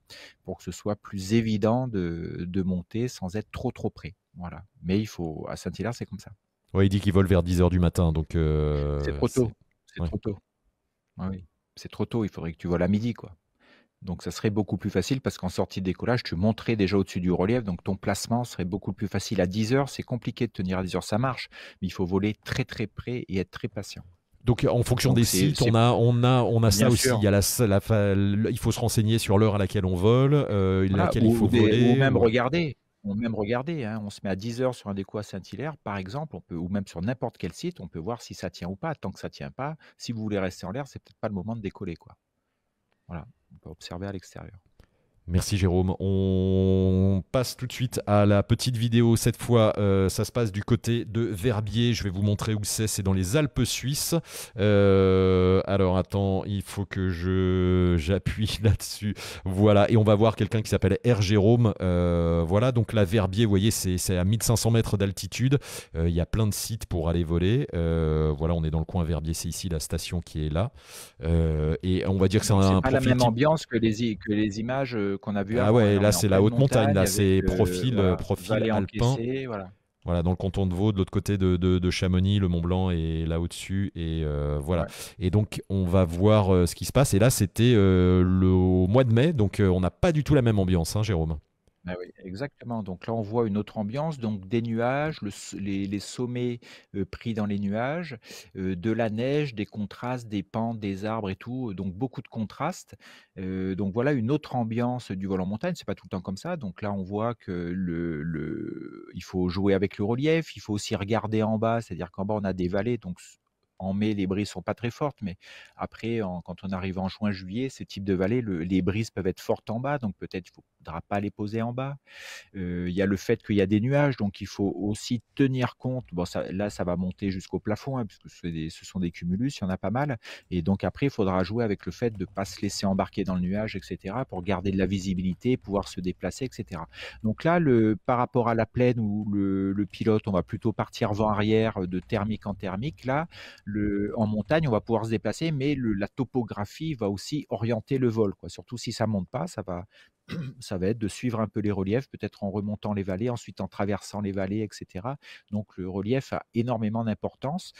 pour que ce soit plus évident de monter sans être trop, trop près. Voilà, mais il faut à Saint-Hilaire, c'est comme ça. Ouais, il dit qu'il vole vers 10 h du matin, donc C'est trop tôt, c'est ouais. trop tôt. Ah oui, c'est trop tôt, il faudrait que tu voles à midi, quoi. Donc ça serait beaucoup plus facile parce qu'en sortie de décollage, tu monterais déjà au-dessus du relief, donc ton placement serait beaucoup plus facile. À 10 h, c'est compliqué de tenir à 10 h, ça marche, mais il faut voler très, très près et être très patient. Donc en fonction Donc des c'est sites, c'est on a ça bien aussi. Il sûr, y a il faut se renseigner sur l'heure à laquelle on vole, voilà, laquelle il faut ou voler. même regarder, hein. On se met à 10 h sur un déco à Saint-Hilaire, par exemple, on peut ou même sur n'importe quel site, on peut voir si ça tient ou pas. Tant que ça tient pas, si vous voulez rester en l'air, c'est peut-être pas le moment de décoller, quoi. Voilà, on peut observer à l'extérieur. Merci Jérôme. On passe tout de suite à la petite vidéo. Cette fois, ça se passe du côté de Verbier. Je vais vous montrer où c'est. C'est dans les Alpes suisses. Alors attends, il faut que j'appuie là-dessus. Voilà, et on va voir quelqu'un qui s'appelle R. Jérôme. Voilà, donc la Verbier, vous voyez, c'est à 1500 mètres d'altitude. Il y a plein de sites pour aller voler. Voilà, on est dans le coin Verbier. C'est ici la station qui est là. Et on va dire que c'est Donc c'est un pas la profil même type. ambiance que les images, qu'on a vues Ah avant. ouais, Là, on là est en c'est la pleine haute montagne, montagne là avec, c'est profil vallée alpin. encaissée, voilà. Voilà, dans le canton de Vaud, de l'autre côté de Chamonix, le Mont Blanc est là au-dessus. Et voilà. Ouais. Et donc on va voir ce qui se passe. Et là c'était au mois de mai, donc on n'a pas du tout la même ambiance, hein, Jérôme. Ah oui, exactement. Donc là, on voit une autre ambiance, donc des nuages, les sommets pris dans les nuages, de la neige, des contrastes, des pentes, des arbres et tout, donc beaucoup de contrastes. Donc voilà une autre ambiance du vol en montagne. C'est pas tout le temps comme ça. Donc là, on voit que il faut jouer avec le relief. Il faut aussi regarder en bas, c'est-à-dire qu'en bas, on a des vallées. Donc en mai, les brises sont pas très fortes, mais après, quand on arrive en juin, juillet, ce type de vallée, les brises peuvent être fortes en bas, donc peut-être il faudra pas les poser en bas. Il y a le fait qu'il y a des nuages, donc il faut aussi tenir compte. Bon, ça, là, ça va monter jusqu'au plafond, hein, puisque ce sont des cumulus, il y en a pas mal. Et donc après, il faudra jouer avec le fait de ne pas se laisser embarquer dans le nuage, etc., pour garder de la visibilité, pouvoir se déplacer, etc. Donc là, par rapport à la plaine où le pilote, on va plutôt partir vent arrière de thermique en thermique. Là, en montagne, on va pouvoir se déplacer, mais la topographie va aussi orienter le vol, quoi. Surtout si ça monte pas, ça va être de suivre un peu les reliefs, peut-être en remontant les vallées, ensuite en traversant les vallées, etc. Donc le relief a énormément d'importance,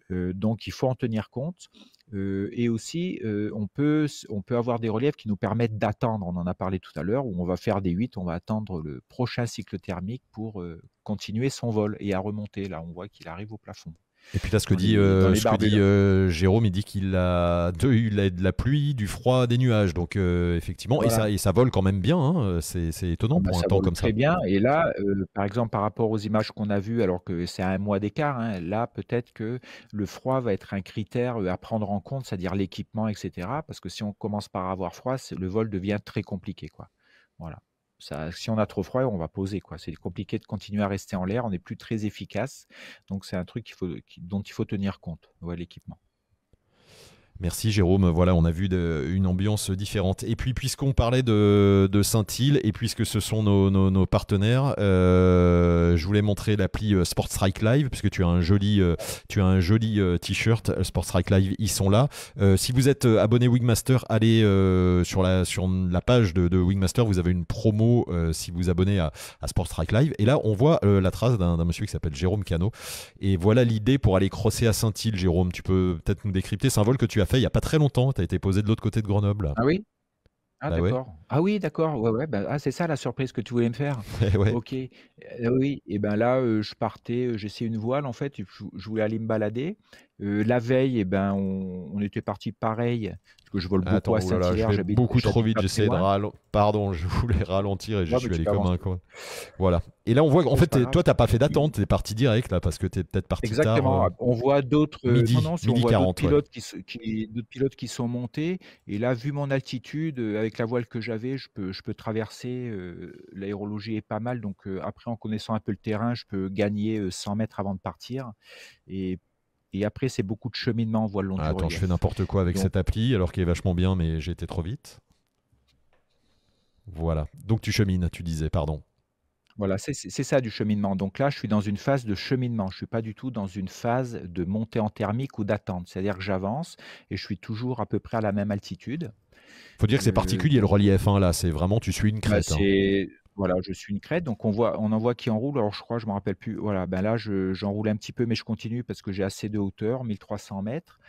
donc il faut en tenir compte. Et aussi, on peut avoir des reliefs qui nous permettent d'attendre, on en a parlé tout à l'heure, où on va faire des 8, on va attendre le prochain cycle thermique pour continuer son vol et à remonter. Là, on voit qu'il arrive au plafond. Et puis là, ce que Dans dit, les ce que dit barbelés. Jérôme, il dit qu'il a de la pluie, du froid, des nuages. Donc effectivement, Voilà. et ça vole quand même bien, hein. C'est Ah étonnant bah, pour un ça temps vole comme ça. très bien et là, par exemple, par rapport aux images qu'on a vues, alors que c'est à 1 mois d'écart, hein, là, peut-être que le froid va être un critère, à prendre en compte, c'est-à-dire l'équipement et cetera. Parce que si on commence par avoir froid, le vol devient très compliqué, quoi. Voilà. Si on a trop froid, on va poser, quoi. C'est compliqué de continuer à rester en l'air, on n'est plus très efficace. Donc c'est un truc dont il faut tenir compte, ouais, l'équipement. Merci Jérôme, voilà, on a vu une ambiance différente. Et puis puisqu'on parlait de Saint-Île et puisque ce sont nos partenaires, je voulais montrer l'appli Sport Strike Live puisque tu as un joli t-shirt Sport Strike Live, ils sont là. Si vous êtes abonné Wingmaster, allez sur la page de Wingmaster, vous avez une promo si vous abonnez à Sport Strike Live. Et là, on voit la trace d'un monsieur qui s'appelle Jérôme Cano. Et voilà l'idée pour aller crosser à Saint-Île, Jérôme. Tu peux peut-être nous décrypter. C'est un vol que tu as fait il n'y a pas très longtemps. Tu as été posé de l'autre côté de Grenoble. Ah oui? Ah Bah ouais. d'accord. Ah oui, d'accord, ouais, ouais, bah, c'est ça la surprise que tu voulais me faire? Eh ouais. OK. Oui et ben là, je partais, j'essayais une voile en fait et je voulais aller me balader. La veille et ben, on était parti pareil, parce que je vole beaucoup Attends, à oh là là, je Saint-Hilaire, vais beaucoup trop j'habite vite. pas très J'essaie de loin. ralentir. Pardon, je voulais ralentir et je Ouais, mais suis tu allé peux comme un avancer. con. Voilà. Et là, on voit, en Oh, c'est pas fait, grave. toi, t'as pas fait d'attente. T'es parti direct là parce que t'es peut-être parti tard. Exactement, on voit d'autres, non, Midi, non, si on midi voit d'autres 40, ouais. pilotes d'autres pilotes qui sont montés et là, vu mon altitude, avec la voile que j'avais, je peux traverser, l'aérologie est pas mal donc après en connaissant un peu le terrain, je peux gagner, 100 mètres avant de partir et après c'est beaucoup de cheminement en voile long Ah, du attends, je fais relief. n'importe quoi avec Donc cette appli alors qu'elle est vachement bien, mais j'ai été trop vite. Voilà. Donc tu chemines, tu disais, pardon. voilà, c'est ça du cheminement. Donc là, je suis dans une phase de cheminement. Je suis pas du tout dans une phase de montée en thermique ou d'attente. C'est-à-dire que j'avance et je suis toujours à peu près à la même altitude. Faut dire que c'est particulier le Donc relief, hein, là. C'est vraiment, tu suis une bah, crête, hein. voilà, je suis une crête, donc on en voit qui enroulent. Alors je crois, je me rappelle plus. Voilà, ben là, j'enroule un petit peu, mais je continue parce que j'ai assez de hauteur, 1300 mètres.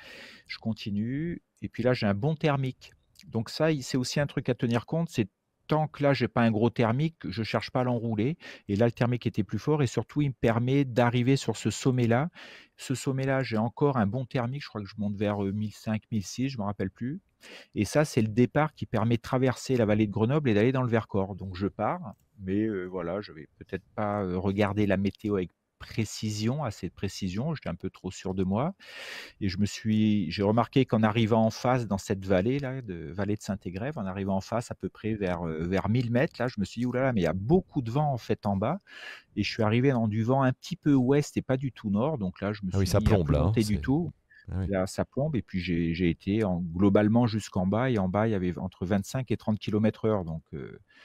Je continue et puis là, j'ai un bon thermique. Donc ça, c'est aussi un truc à tenir compte, c'est tant que là, j'ai pas un gros thermique, je cherche pas à l'enrouler et là, le thermique était plus fort et surtout, il me permet d'arriver sur ce sommet-là. Ce sommet-là, j'ai encore un bon thermique, je crois que je monte vers, 1005-1006, je me rappelle plus. Et ça, c'est le départ qui permet de traverser la vallée de Grenoble et d'aller dans le Vercors. Donc je pars, mais voilà, je vais peut-être pas, regarder la météo avec précision, assez de précision, j'étais un peu trop sûr de moi et j'ai remarqué qu'en arrivant en face dans cette vallée-là, vallée de Saint-Égrève, en arrivant en face à peu près vers 1000 mètres, là, je me suis dit: «Ouh là là, mais il y a beaucoup de vent en fait en bas» et je suis arrivé dans du vent un petit peu ouest et pas du tout nord, donc là, je me Ah oui, suis ça mis à plombe plus là, hein. monter du tout. Ah oui. Là, ça plombe et puis j'ai été globalement jusqu'en bas et en bas, il y avait entre 25 et 30 km/h donc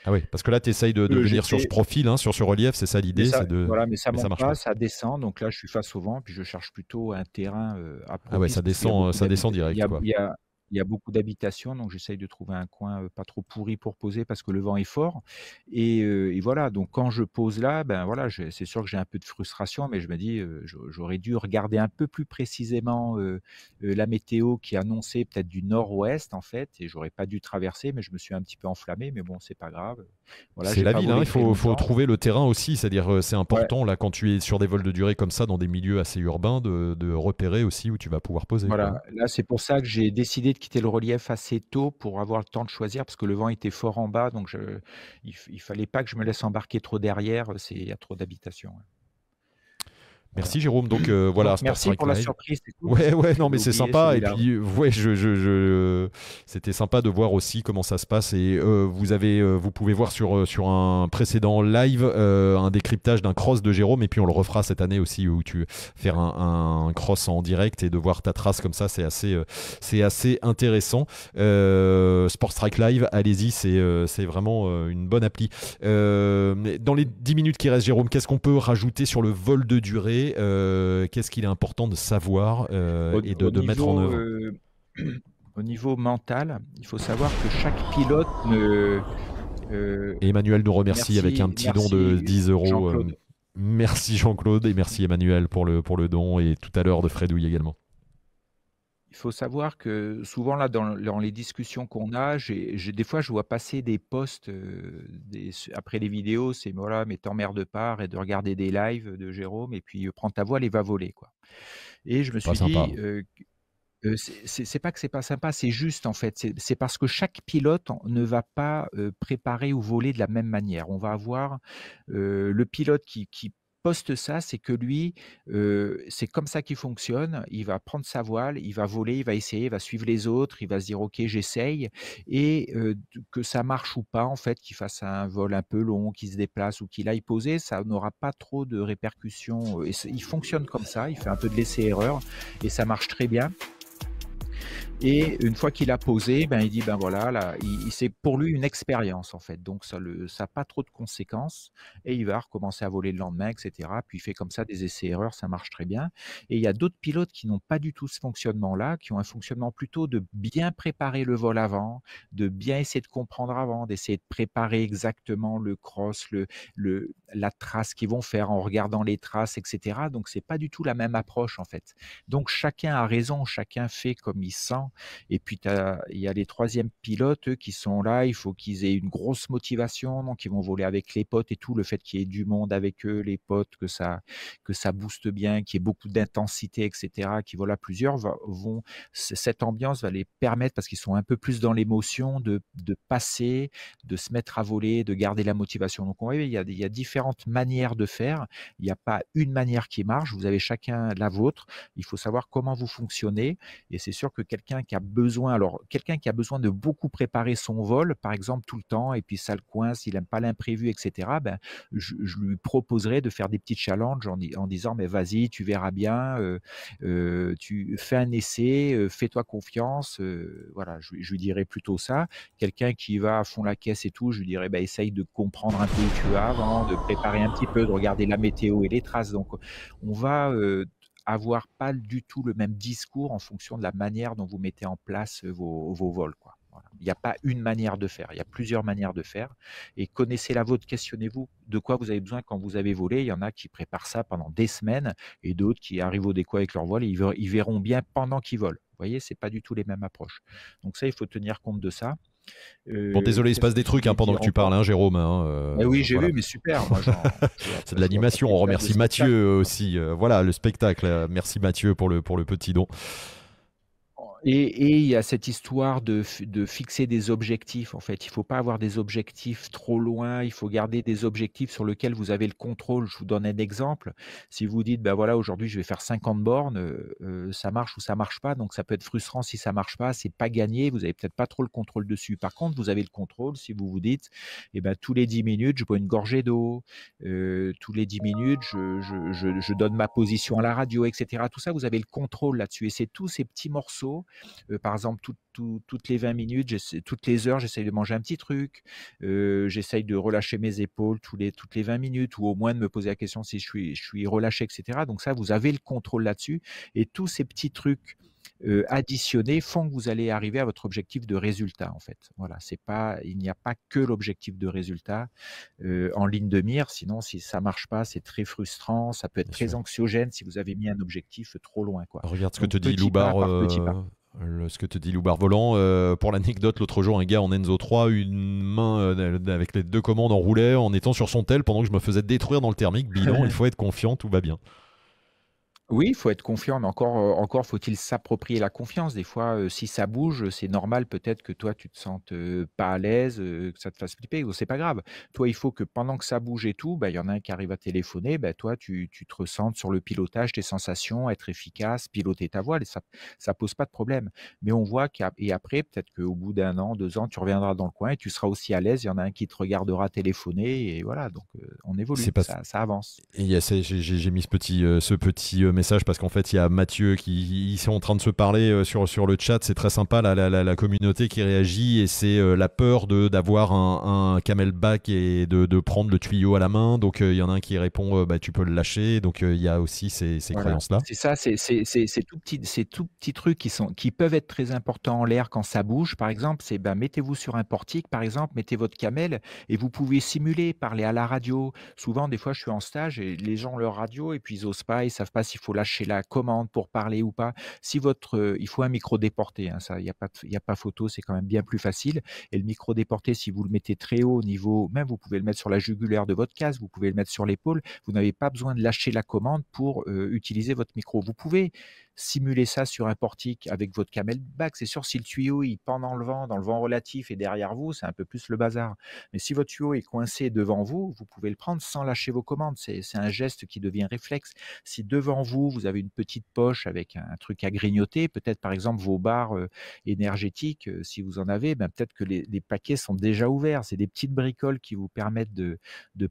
Ah oui, parce que là, tu essayes de venir sur ce j'étais profil, hein, sur ce relief, c'est ça mais l'idée, ça voilà, mais ça mais ça monte marche pas, pas. ça descend donc là, je suis face au vent puis je cherche plutôt un terrain, à Ah ouais, propice parce qu'il y a beaucoup ça descend il y direct, a quoi. il y a il y a beaucoup d'habitations donc j'essaye de trouver un coin, pas trop pourri pour poser parce que le vent est fort et voilà donc quand je pose là, ben, voilà, c'est sûr que j'ai un peu de frustration mais je me dis, j'aurais dû regarder un peu plus précisément, la météo qui annonçait peut-être du nord-ouest en fait et j'aurais pas dû traverser mais je me suis un petit peu enflammé mais bon, c'est pas grave. Voilà, C'est j'ai la pas ville, hein, volé très faut longtemps. trouver le terrain aussi, c'est-à-dire c'est Ouais. important là quand tu es sur des vols de durée comme ça dans des milieux assez urbains de repérer aussi où tu vas pouvoir poser, quoi, hein. Voilà, là, c'est pour ça que j'ai décidé de quitter le relief assez tôt pour avoir le temps de choisir parce que le vent était fort en bas, donc il fallait pas que je me laisse embarquer trop derrière, il y a trop d'habitations, ouais. Voilà. Merci Jérôme. Donc voilà, Donc Sport merci Strike pour la Live. surprise, c'est cool. Ouais, ouais, non, mais J'avais c'est oublié sympa. Et celui-là. puis, ouais, c'était sympa de voir aussi comment ça se passe. Et vous pouvez voir sur un précédent live un décryptage d'un cross de Jérôme. Et puis, on le refera cette année aussi où tu faire un cross en direct et de voir ta trace comme ça, c'est assez intéressant. Sport Strike Live, allez-y, c'est vraiment une bonne appli. Dans les 10 minutes qui restent, Jérôme, qu'est-ce qu'on peut rajouter sur le vol de durée? Qu'est-ce qu'il est important de savoir et de mettre en œuvre? Au niveau mental, il faut savoir que chaque pilote ne Et Emmanuel nous remercie avec un merci, petit don de merci 10 euros. Jean-Claude. Merci Jean-Claude et merci Emmanuel pour le don et tout à l'heure de Fredouille également. Il faut savoir que souvent là dans les discussions qu'on a, des fois je vois passer des posts, après les vidéos, c'est voilà: «Mais t'emmerdes pas, arrête de regarder des lives de Jérôme et puis, prends ta voile et va voler», quoi. Et je me Pas suis sympa. dit, c'est pas que c'est pas sympa, c'est juste en fait. C'est parce que chaque pilote ne va pas, préparer ou voler de la même manière. On va avoir, le pilote qui poste ça, c'est que lui, c'est comme ça qu'il fonctionne. Il va prendre sa voile, il va voler, il va essayer, il va suivre les autres, il va se dire: «OK, j'essaye» et d que ça marche ou pas en fait, qu'il fasse un vol un peu long, qu'il se déplace ou qu'il aille poser, ça n'aura pas trop de répercussions, et il fonctionne comme ça, il fait un peu de l'essai-erreur et ça marche très bien. Et une fois qu'il a posé, ben, il dit: «Ben, voilà, là», c'est pour lui une expérience, en fait, donc ça a pas trop de conséquences et il va recommencer à voler le lendemain et cetera. Puis il fait comme ça des essais-erreurs, ça marche très bien et il y a d'autres pilotes qui n'ont pas du tout ce fonctionnement-là, qui ont un fonctionnement plutôt de bien préparer le vol avant, de bien essayer de comprendre avant, d'essayer de préparer exactement le cross, la trace qu'ils vont faire en regardant les traces et cetera, donc c'est pas du tout la même approche, en fait. Donc chacun a raison, chacun fait comme il sent et puis il y a les troisièmes pilotes, eux, qui sont là, il faut qu'ils aient une grosse motivation, donc ils vont voler avec les potes et tout. Le fait qu'il y ait du monde avec eux, les potes, que ça booste bien, qu'il y ait beaucoup d'intensité et cetera, qu'ils volent à plusieurs, cette ambiance va les permettre, parce qu'ils sont un peu plus dans l'émotion, de passer, de se mettre à voler, de garder la motivation. Donc on voit, il y a différentes manières de faire. Il n'y a pas une manière qui marche, vous avez chacun la vôtre. Il faut savoir comment vous fonctionnez et c'est sûr que quelqu'un qui a besoin de beaucoup préparer son vol, par exemple, tout le temps et puis ça le coince, il aime pas l'imprévu et cetera, ben, je lui proposerais de faire des petits challenges en disant: «Mais vas-y, tu verras bien, tu fais un essai, fais-toi confiance», voilà, je lui dirais plutôt ça. Quelqu'un qui va à fond la caisse et tout, je lui dirais: «Bah, essaye de comprendre un peu où tu vas avant, de préparer un petit peu, de regarder la météo et les traces». Donc on va, avoir pas du tout le même discours en fonction de la manière dont vous mettez en place, vos vols, quoi. Voilà. Il n'y a pas une manière de faire, il y a plusieurs manières de faire et connaissez la vôtre. Questionnez-vous de quoi vous avez besoin quand vous avez volé. Il y en a qui préparent ça pendant des semaines et d'autres qui arrivent au décollage avec leur voile et ils verront bien pendant qu'ils volent. Vous voyez? C'est pas du tout les mêmes approches. Donc ça, il faut tenir compte de ça. Bon, désolé, il se Qu'est-ce passe que des je trucs voulais pendant dire que tu parles, encore? hein, Jérôme. Hein, Eh oui, j'ai voilà. vu, mais super, moi C'est de je vois l'animation. passer On plein de remercie spectacles. Mathieu aussi. Voilà, le spectacle. Merci Mathieu pour le petit don. Et il y a cette histoire de fixer des objectifs, en fait. Il faut pas avoir des objectifs trop loin, il faut garder des objectifs sur lesquels vous avez le contrôle. Je vous donne un exemple. Si vous dites: «Bah, voilà, aujourd'hui, je vais faire 50 bornes», ça marche ou ça marche pas, donc ça peut être frustrant si ça marche pas, c'est pas gagné, vous avez peut-être pas trop le contrôle dessus. Par contre, vous avez le contrôle si vous vous dites: «Eh ben, tous les 10 minutes, je bois une gorgée d'eau, tous les 10 minutes, je donne ma position à la radio» et cetera. Tout ça, vous avez le contrôle là-dessus et c'est tous ces petits morceaux. Par exemple, toutes les 20 minutes, toutes les heures, j'essaye de manger un petit truc. J'essaye de relâcher mes épaules toutes les 20 minutes ou au moins de me poser la question si je suis relâché, et cetera. Donc ça, vous avez le contrôle là-dessus et tous ces petits trucs, additionnés font que vous allez arriver à votre objectif de résultat, en fait. Voilà, il n'y a pas que l'objectif de résultat, en ligne de mire. Sinon, si ça marche pas, c'est très frustrant, ça peut être Bien très sûr. anxiogène si vous avez mis un objectif trop loin, quoi. Regarde ce que Donc te dit petit pas Loubar. par petit pas. Ce que te dit Loubar Volant. Pour l'anecdote, l'autre jour, un gars en Enzo 3, une main avec les deux commandes enroulait en étant sur son tel pendant que je me faisais détruire dans le thermique. Bilan, il faut être confiant, tout va bien. Oui, il faut être confiant, mais encore faut-il s'approprier la confiance. Des fois, si ça bouge, c'est normal peut-être que toi tu te sentes, pas à l'aise, que ça te fasse flipper. Bon, c'est pas grave. Toi, il faut que pendant que ça bouge et tout, bah, il y en a un qui arrive à téléphoner, bah, toi tu te ressentes sur le pilotage, tes sensations, être efficace, piloter ta voile et ça pose pas de problème. Mais on voit et après peut-être qu'au bout d'un an, 2 ans, tu reviendras dans le coin et tu seras aussi à l'aise. Il y en a un qui te regardera téléphoner et voilà donc on C'est évolue, pas ça avance. Et j'ai mis ce petit message parce qu'en fait, il y a Mathieu qui ils sont en train de se parler sur le chat. C'est très sympa, la communauté qui réagit et c'est la peur d'avoir un camelback et de prendre le tuyau à la main. Donc, il y en a un qui répond bah, tu peux le lâcher. Donc, il y a aussi ces Voilà, croyances-là. c'est ça, ces tout petits trucs qui peuvent être très importants en l'air quand ça bouge. Par exemple, c'est, ben, mettez-vous sur un portique, par exemple, mettez votre camel et vous pouvez simuler, parler à la radio. Souvent, des fois, je suis en stage et les gens ont leur radio et puis ils osent pas, ils savent pas s'il faut lâcher la commande pour parler ou pas. Si il faut un micro déporté, hein, ça, il y a pas photo, c'est quand même bien plus facile et le micro déporté, si vous le mettez très haut au niveau même vous pouvez le mettre sur la jugulaire de votre casque, vous pouvez le mettre sur l'épaule, vous n'avez pas besoin de lâcher la commande pour, utiliser votre micro. Vous pouvez simuler ça sur un portique avec votre camelback. C'est sûr, si le tuyau, il pend dans le vent relatif et derrière vous, c'est un peu plus le bazar. Mais si votre tuyau est coincé devant vous, vous pouvez le prendre sans lâcher vos commandes. C'est un geste qui devient réflexe. Si devant vous, vous avez une petite poche avec un truc à grignoter, peut-être par exemple vos barres, énergétiques, si vous en avez, ben, peut-être que les paquets sont déjà ouverts. C'est des petites bricoles qui vous permettent de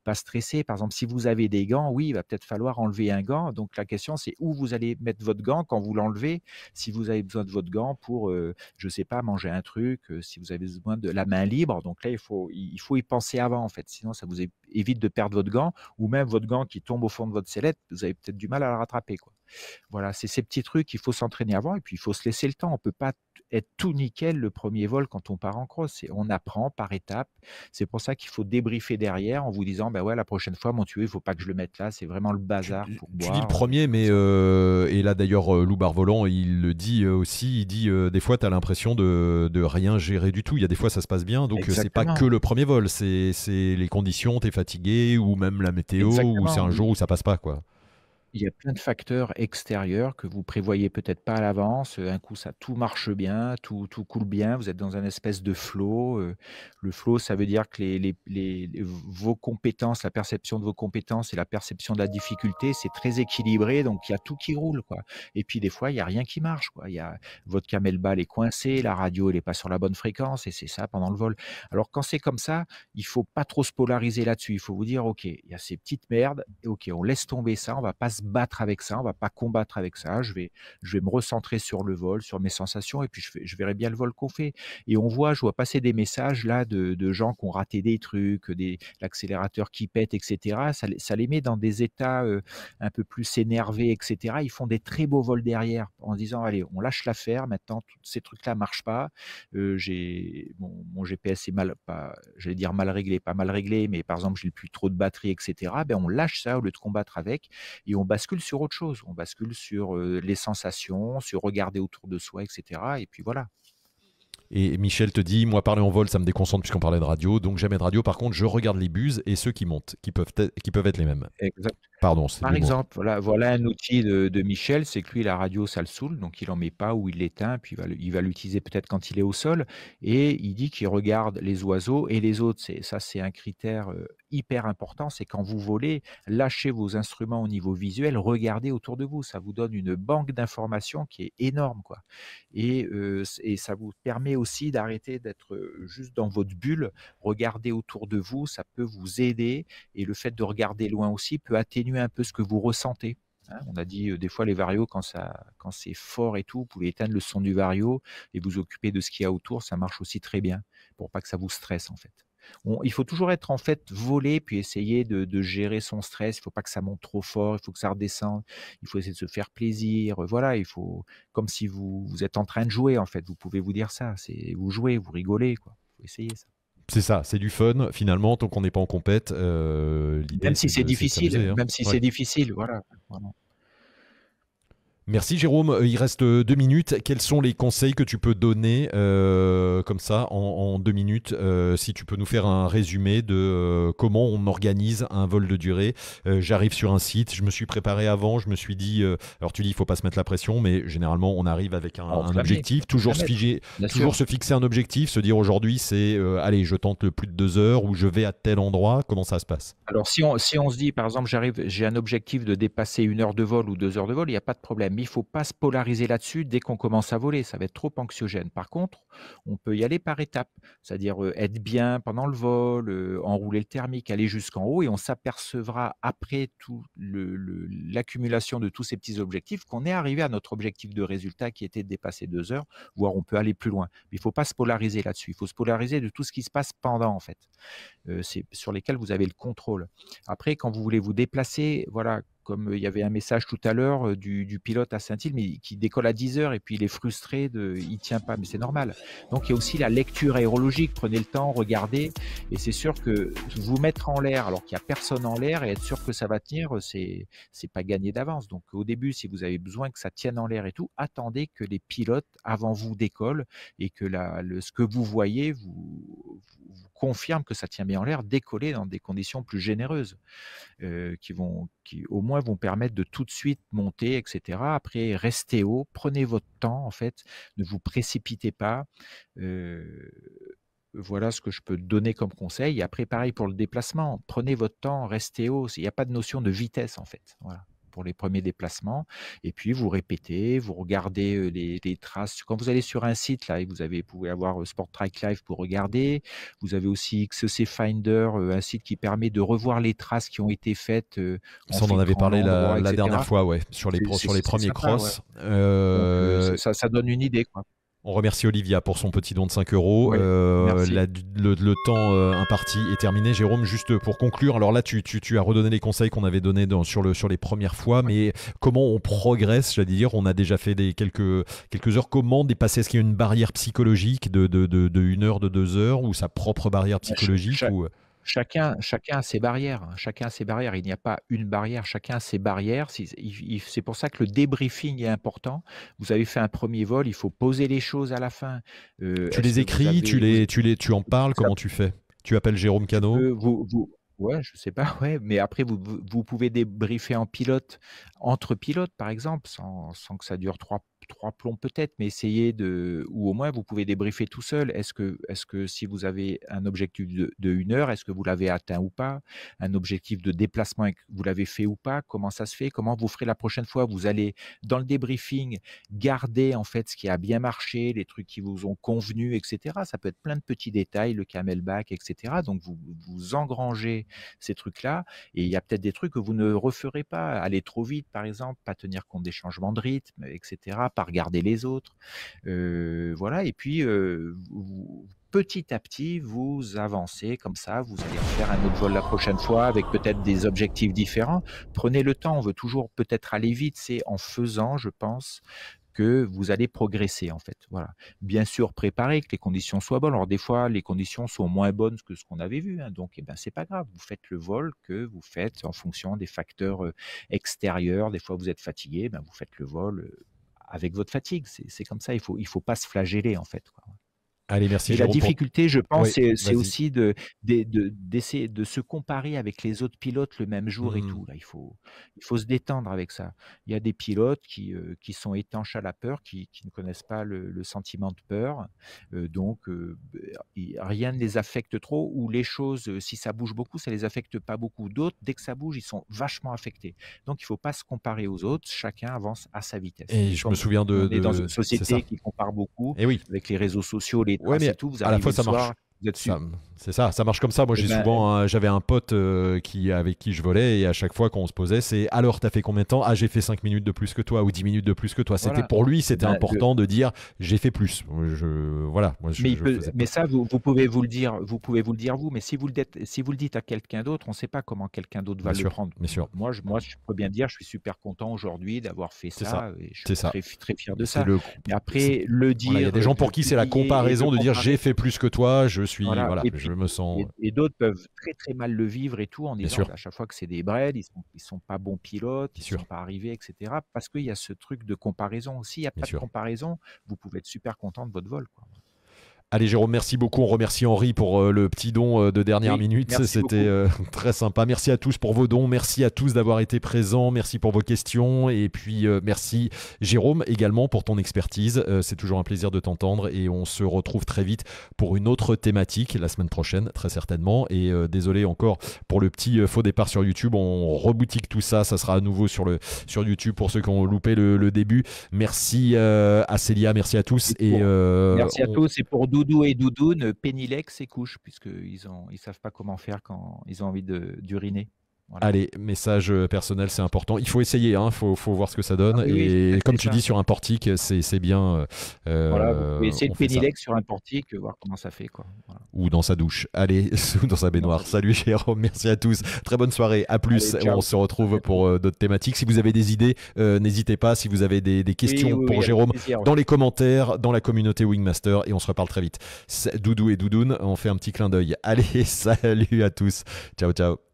pas stresser. Par exemple, si vous avez des gants, oui, il va peut-être falloir enlever un gant. Donc la question, c'est où vous allez mettre votre gant quand vous l'enlevez. Si vous avez besoin de votre gant pour, je sais pas, manger un truc, si vous avez besoin de la main libre. Donc là, il faut y penser avant, en fait. Sinon, ça vous évite de perdre votre gant ou même votre gant qui tombe au fond de votre sellette, vous avez peut-être du mal à la rattraper, quoi. Voilà, c'est ces petits trucs, il faut s'entraîner avant et puis il faut se laisser le temps. On peut pas être tout nickel le premier vol quand on part en cross. On apprend par étapes. C'est pour ça qu'il faut débriefer derrière en vous disant: «Bah, ouais, la prochaine fois, mon tuyau, il faut pas que je le mette là, c'est vraiment le bazar pour Tu dis le boire», premier, mais ça et là d'ailleurs, Lou Barvolan, il le dit aussi, il dit des fois, tu as l'impression de rien gérer du tout. Il y a des fois, ça se passe bien, donc c'est pas que exactement, le premier vol, c'est les conditions, t'es fatigué, ou même la météo, ou c'est exactement, un oui. jour où ça passe pas, quoi. Il y a plein de facteurs extérieurs que vous prévoyez peut-être pas à l'avance. Un coup, ça tout marche bien, tout coule bien, vous êtes dans un espèce de flow. Le flow, ça veut dire que vos compétences, la perception de vos compétences et la perception de la difficulté, c'est très équilibré, donc il y a tout qui roule, quoi. Et puis des fois, il y a rien qui marche, quoi. Il y a votre camel-ball est coincé, la radio, elle est pas sur la bonne fréquence et c'est ça pendant le vol. Alors quand c'est comme ça, il faut pas trop se polariser là-dessus. Il faut vous dire: «OK, il y a ces petites merdes, et OK, on laisse tomber ça, on va pas se battre avec ça, on va pas combattre avec ça. Je vais me recentrer sur le vol, sur mes sensations et puis je verrai bien le vol qu'on fait». Et je vois passer des messages là de gens qui ont raté des trucs, l'accélérateur qui pète et cetera. Ça les met dans des états, un peu plus énervés et cetera. Ils font des très beaux vols derrière en se disant: «Allez, on lâche l'affaire maintenant, tous ces trucs-là marchent pas». J'ai mon GPS est mal pas j'allais dire mal réglé, pas mal réglé, mais par exemple, j'ai plus trop de batterie et cetera. Ben, on lâche ça au lieu de combattre avec et on bascule sur autre chose. On bascule sur, les sensations, sur regarder autour de soi et cetera et puis voilà. Et Michel te dit, moi parler en vol, ça me déconcentre puisqu'on parlait de radio, donc jamais de radio. Par contre, je regarde les buses et ceux qui montent, qui peuvent être les mêmes. Exact. Pardon, c'est Par l'humour. exemple, voilà un outil de Michel, c'est que lui, la radio, ça le saoule, donc il en met pas ou il l'éteint, puis il va l'utiliser peut-être quand il est au sol et il dit qu'il regarde les oiseaux et les autres. C'est un critère, hyper important, c'est quand vous volez, lâchez vos instruments au niveau visuel, regardez autour de vous. Ça vous donne une banque d'informations qui est énorme, quoi et ça vous permet aussi d'arrêter d'être, juste dans votre bulle. Regardez autour de vous, ça peut vous aider et le fait de regarder loin aussi peut atténuer un peu ce que vous ressentez, hein. On a dit, des fois les varios quand c'est fort et tout, vous pouvez éteindre le son du vario et vous occuper de ce qu'il y a autour, ça marche aussi très bien pour pas que ça vous stresse, en fait. Il faut toujours être, en fait, volé puis essayer de gérer son stress. Il faut pas que ça monte trop fort, il faut que ça redescende. Il faut essayer de se faire plaisir, voilà, il faut comme si vous êtes en train de jouer, en fait. Vous pouvez vous dire ça, c'est vous jouez, vous rigolez, quoi. Faut essayer ça. C'est ça, c'est du fun finalement, tant qu'on n'est pas en compète. L'idée, Même si c'est c'est de difficile, s'amuser, hein. même si Ouais. c'est difficile, voilà, voilà. Merci Jérôme, il reste 2 minutes. Quels sont les conseils que tu peux donner comme ça en 2 minutes, si tu peux nous faire un résumé de comment on organise un vol de durée. J'arrive sur un site, je me suis préparé avant, je me suis dit, alors tu dis il faut pas se mettre la pression, mais généralement on arrive avec un objectif, toujours se fixer un objectif, se dire aujourd'hui c'est allez je tente le plus de 2 heures ou je vais à tel endroit, comment ça se passe? Alors si on se dit par exemple j'ai un objectif de dépasser 1 heure de vol ou 2 heures de vol, il n'y a pas de problème. Mais il ne faut pas se polariser là-dessus dès qu'on commence à voler, ça va être trop anxiogène. Par contre, on peut y aller par étapes, c'est-à-dire, être bien pendant le vol, enrouler le thermique, aller jusqu'en haut et on s'apercevra après tout l'accumulation de tous ces petits objectifs qu'on est arrivé à notre objectif de résultat qui était de dépasser 2 heures, voire on peut aller plus loin. Mais il ne faut pas se polariser là-dessus, il faut se polariser de tout ce qui se passe pendant en fait. C'est sur lesquels vous avez le contrôle. Après quand vous voulez vous déplacer, voilà, comme il y avait un message tout à l'heure du pilote à Saint-Île, mais qui décolle à 10 heures et puis il est frustré, il ne tient pas, mais c'est normal. Donc il y a aussi la lecture aérologique, prenez le temps, regardez, et c'est sûr que vous mettre en l'air alors qu'il n'y a personne en l'air et être sûr que ça va tenir, c'est pas gagné d'avance. Donc au début, si vous avez besoin que ça tienne en l'air et tout, attendez que les pilotes avant vous décollent et que ce que vous voyez vous confirme que ça tient bien en l'air, décoller dans des conditions plus généreuses. Qui au moins vont permettre de tout de suite monter, et cetera. Après, restez haut, prenez votre temps en fait, ne vous précipitez pas. Voilà ce que je peux donner comme conseil. Et après, pareil pour le déplacement, prenez votre temps, restez haut. Il n'y a pas de notion de vitesse en fait. Voilà, pour les premiers déplacements. Et puis vous répétez, vous regardez les traces. Quand vous allez sur un site, là, vous pouvez avoir Sport Track Live pour regarder. Vous avez aussi XEC Finder, un site qui permet de revoir les traces qui ont été faites. Ça, on en avait parlé la dernière fois, ouais, sur les premiers sympa, cross. Ouais. Donc, ça donne une idée, quoi. On remercie Olivia pour son petit don de 5 euros. Ouais, merci. Le temps imparti est terminé. Jérôme, juste pour conclure, alors là, tu as redonné les conseils qu'on avait donnés sur les premières fois, mais comment on progresse, j'allais dire, on a déjà fait quelques heures. Comment dépasser? Est-ce qu'il y a une barrière psychologique de 1 heure, de 2 heures, ou sa propre barrière psychologique Chacun a ses barrières, hein. Chacun a ses barrières. Il n'y a pas une barrière, chacun a ses barrières. C'est pour ça que le débriefing est important. Vous avez fait un premier vol, il faut poser les choses à la fin. Tu les écris, tu en parles, comment tu fais? Tu appelles Jérôme Cano? Ouais, je sais pas, ouais, mais après vous pouvez débriefer en pilote, entre pilotes par exemple, sans que ça dure trois plombs peut-être, mais essayez ou au moins vous pouvez débriefer tout seul. Est-ce que si vous avez un objectif de 1 heure, est-ce que vous l'avez atteint ou pas? Un objectif de déplacement, vous l'avez fait ou pas? Comment ça se fait? Comment vous ferez la prochaine fois? Vous allez dans le débriefing garder en fait ce qui a bien marché, les trucs qui vous ont convenu, et cetera. Ça peut être plein de petits détails, le camelback, et cetera. Donc vous engrangez ces trucs-là, et il y a peut-être des trucs que vous ne referez pas. Aller trop vite, par exemple, pas tenir compte des changements de rythme, etc., pas regarder les autres. Voilà, et puis petit à petit, vous avancez comme ça, vous allez refaire un autre vol la prochaine fois avec peut-être des objectifs différents. Prenez le temps, on veut toujours peut-être aller vite, c'est en faisant, je pense, que vous allez progresser en fait. Voilà. Bien sûr, préparer que les conditions soient bonnes. Alors des fois, les conditions sont moins bonnes que ce qu'on avait vu, hein, donc eh ben, c'est pas grave. Vous faites le vol que vous faites en fonction des facteurs extérieurs. Des fois, vous êtes fatigué, ben, vous faites le vol avec votre fatigue. C'est comme ça, il faut pas se flageller en fait, quoi. Allez, merci Et la Jérôme. difficulté, je pense, Oui, c'est aussi d'essayer de se comparer avec les autres pilotes le même jour et tout. Là, il faut se détendre avec ça. Il y a des pilotes qui sont étanches à la peur, qui ne connaissent pas le sentiment de peur. Donc, rien ne les affecte trop, ou les choses, si ça bouge beaucoup, ça les affecte pas beaucoup. D'autres, dès que ça bouge, ils sont vachement affectés. Donc, il faut pas se comparer aux autres. Chacun avance à sa vitesse. Et je me souviens on est dans une c'est ça. société qui compare beaucoup, Et oui. avec les réseaux sociaux, les Ouais, mais et tout, vous à la fois arrivez ça le soir, marche. vous êtes sûr. C'est ça, ça marche comme ça. Moi, Eh j'ai ben, souvent, j'avais un pote avec qui je volais, et à chaque fois quand on se posait, c'est alors t'as fait combien de temps? Ah, j'ai fait 5 minutes de plus que toi, ou 10 minutes de plus que toi. C'était voilà. pour lui, c'était Ben, important de dire j'ai fait plus. Voilà, moi mais je faisais mais pas. ça, vous pouvez vous le dire, vous, mais si vous le dites à quelqu'un d'autre, on ne sait pas comment quelqu'un d'autre va Bien le sûr, prendre. bien sûr. Moi, je peux bien dire, je suis super content aujourd'hui d'avoir fait C'est ça, et je c'est suis ça. très, très fier de C'est ça. le. Mais après, le Voilà, il y a dire, des gens de pour qui c'est la publier et de comparaison de dire comparer, j'ai fait plus que toi, je Voilà et je puis me sens et d'autres peuvent très, très mal le vivre et tout en bien disant: sûr, «Bah, à chaque fois que c'est des braids, ils sont pas bons pilotes, bien ils sûr, sont pas arrivés et cetera». Parce qu'il y a ce truc de comparaison. S'il y a bien pas de sûr. comparaison, vous pouvez être super content de votre vol, quoi. Allez Jérôme, merci beaucoup. On remercie Henri pour le petit don de dernière Oui, minute. merci C'était beaucoup. très sympa. Merci à tous pour vos dons. Merci à tous d'avoir été présents. Merci pour vos questions. Et puis merci Jérôme également pour ton expertise. C'est toujours un plaisir de t'entendre. Et on se retrouve très vite pour une autre thématique la semaine prochaine, très certainement. Et désolé encore pour le petit faux départ sur YouTube. On reboutique tout ça. Ça sera à nouveau sur YouTube pour ceux qui ont loupé le début. Merci à Célia. Merci à tous. Et Et merci à tous et pour Doudou et Doudoune, Pénilex et couches puisqu'ils savent pas comment faire quand ils ont envie d'uriner. Voilà. allez, message personnel, c'est important. Il faut essayer, hein, faut voir ce que ça Ah donne. oui, oui, Et c'est comme tu ça. dis, sur un portique, c'est bien. Voilà, vous pouvez essayer On le fait ça. Pénilex sur un portique, voir comment ça fait, quoi. Voilà. Ou dans sa douche. Allez, ou dans sa Ou dans sa baignoire. douche. Salut Jérôme, merci à tous. Très bonne soirée. À Allez, plus. On ciao, se à retrouve bientôt. pour d'autres thématiques. Si vous avez des idées, n'hésitez pas. Si vous avez des Oui, questions oui, pour oui, avec Jérôme, plaisir, dans oui. les commentaires, dans la communauté Wingmaster. Et on se reparle très vite. Doudou et Doudoune, on fait un petit clin d'œil. Allez, salut à tous. Ciao, ciao.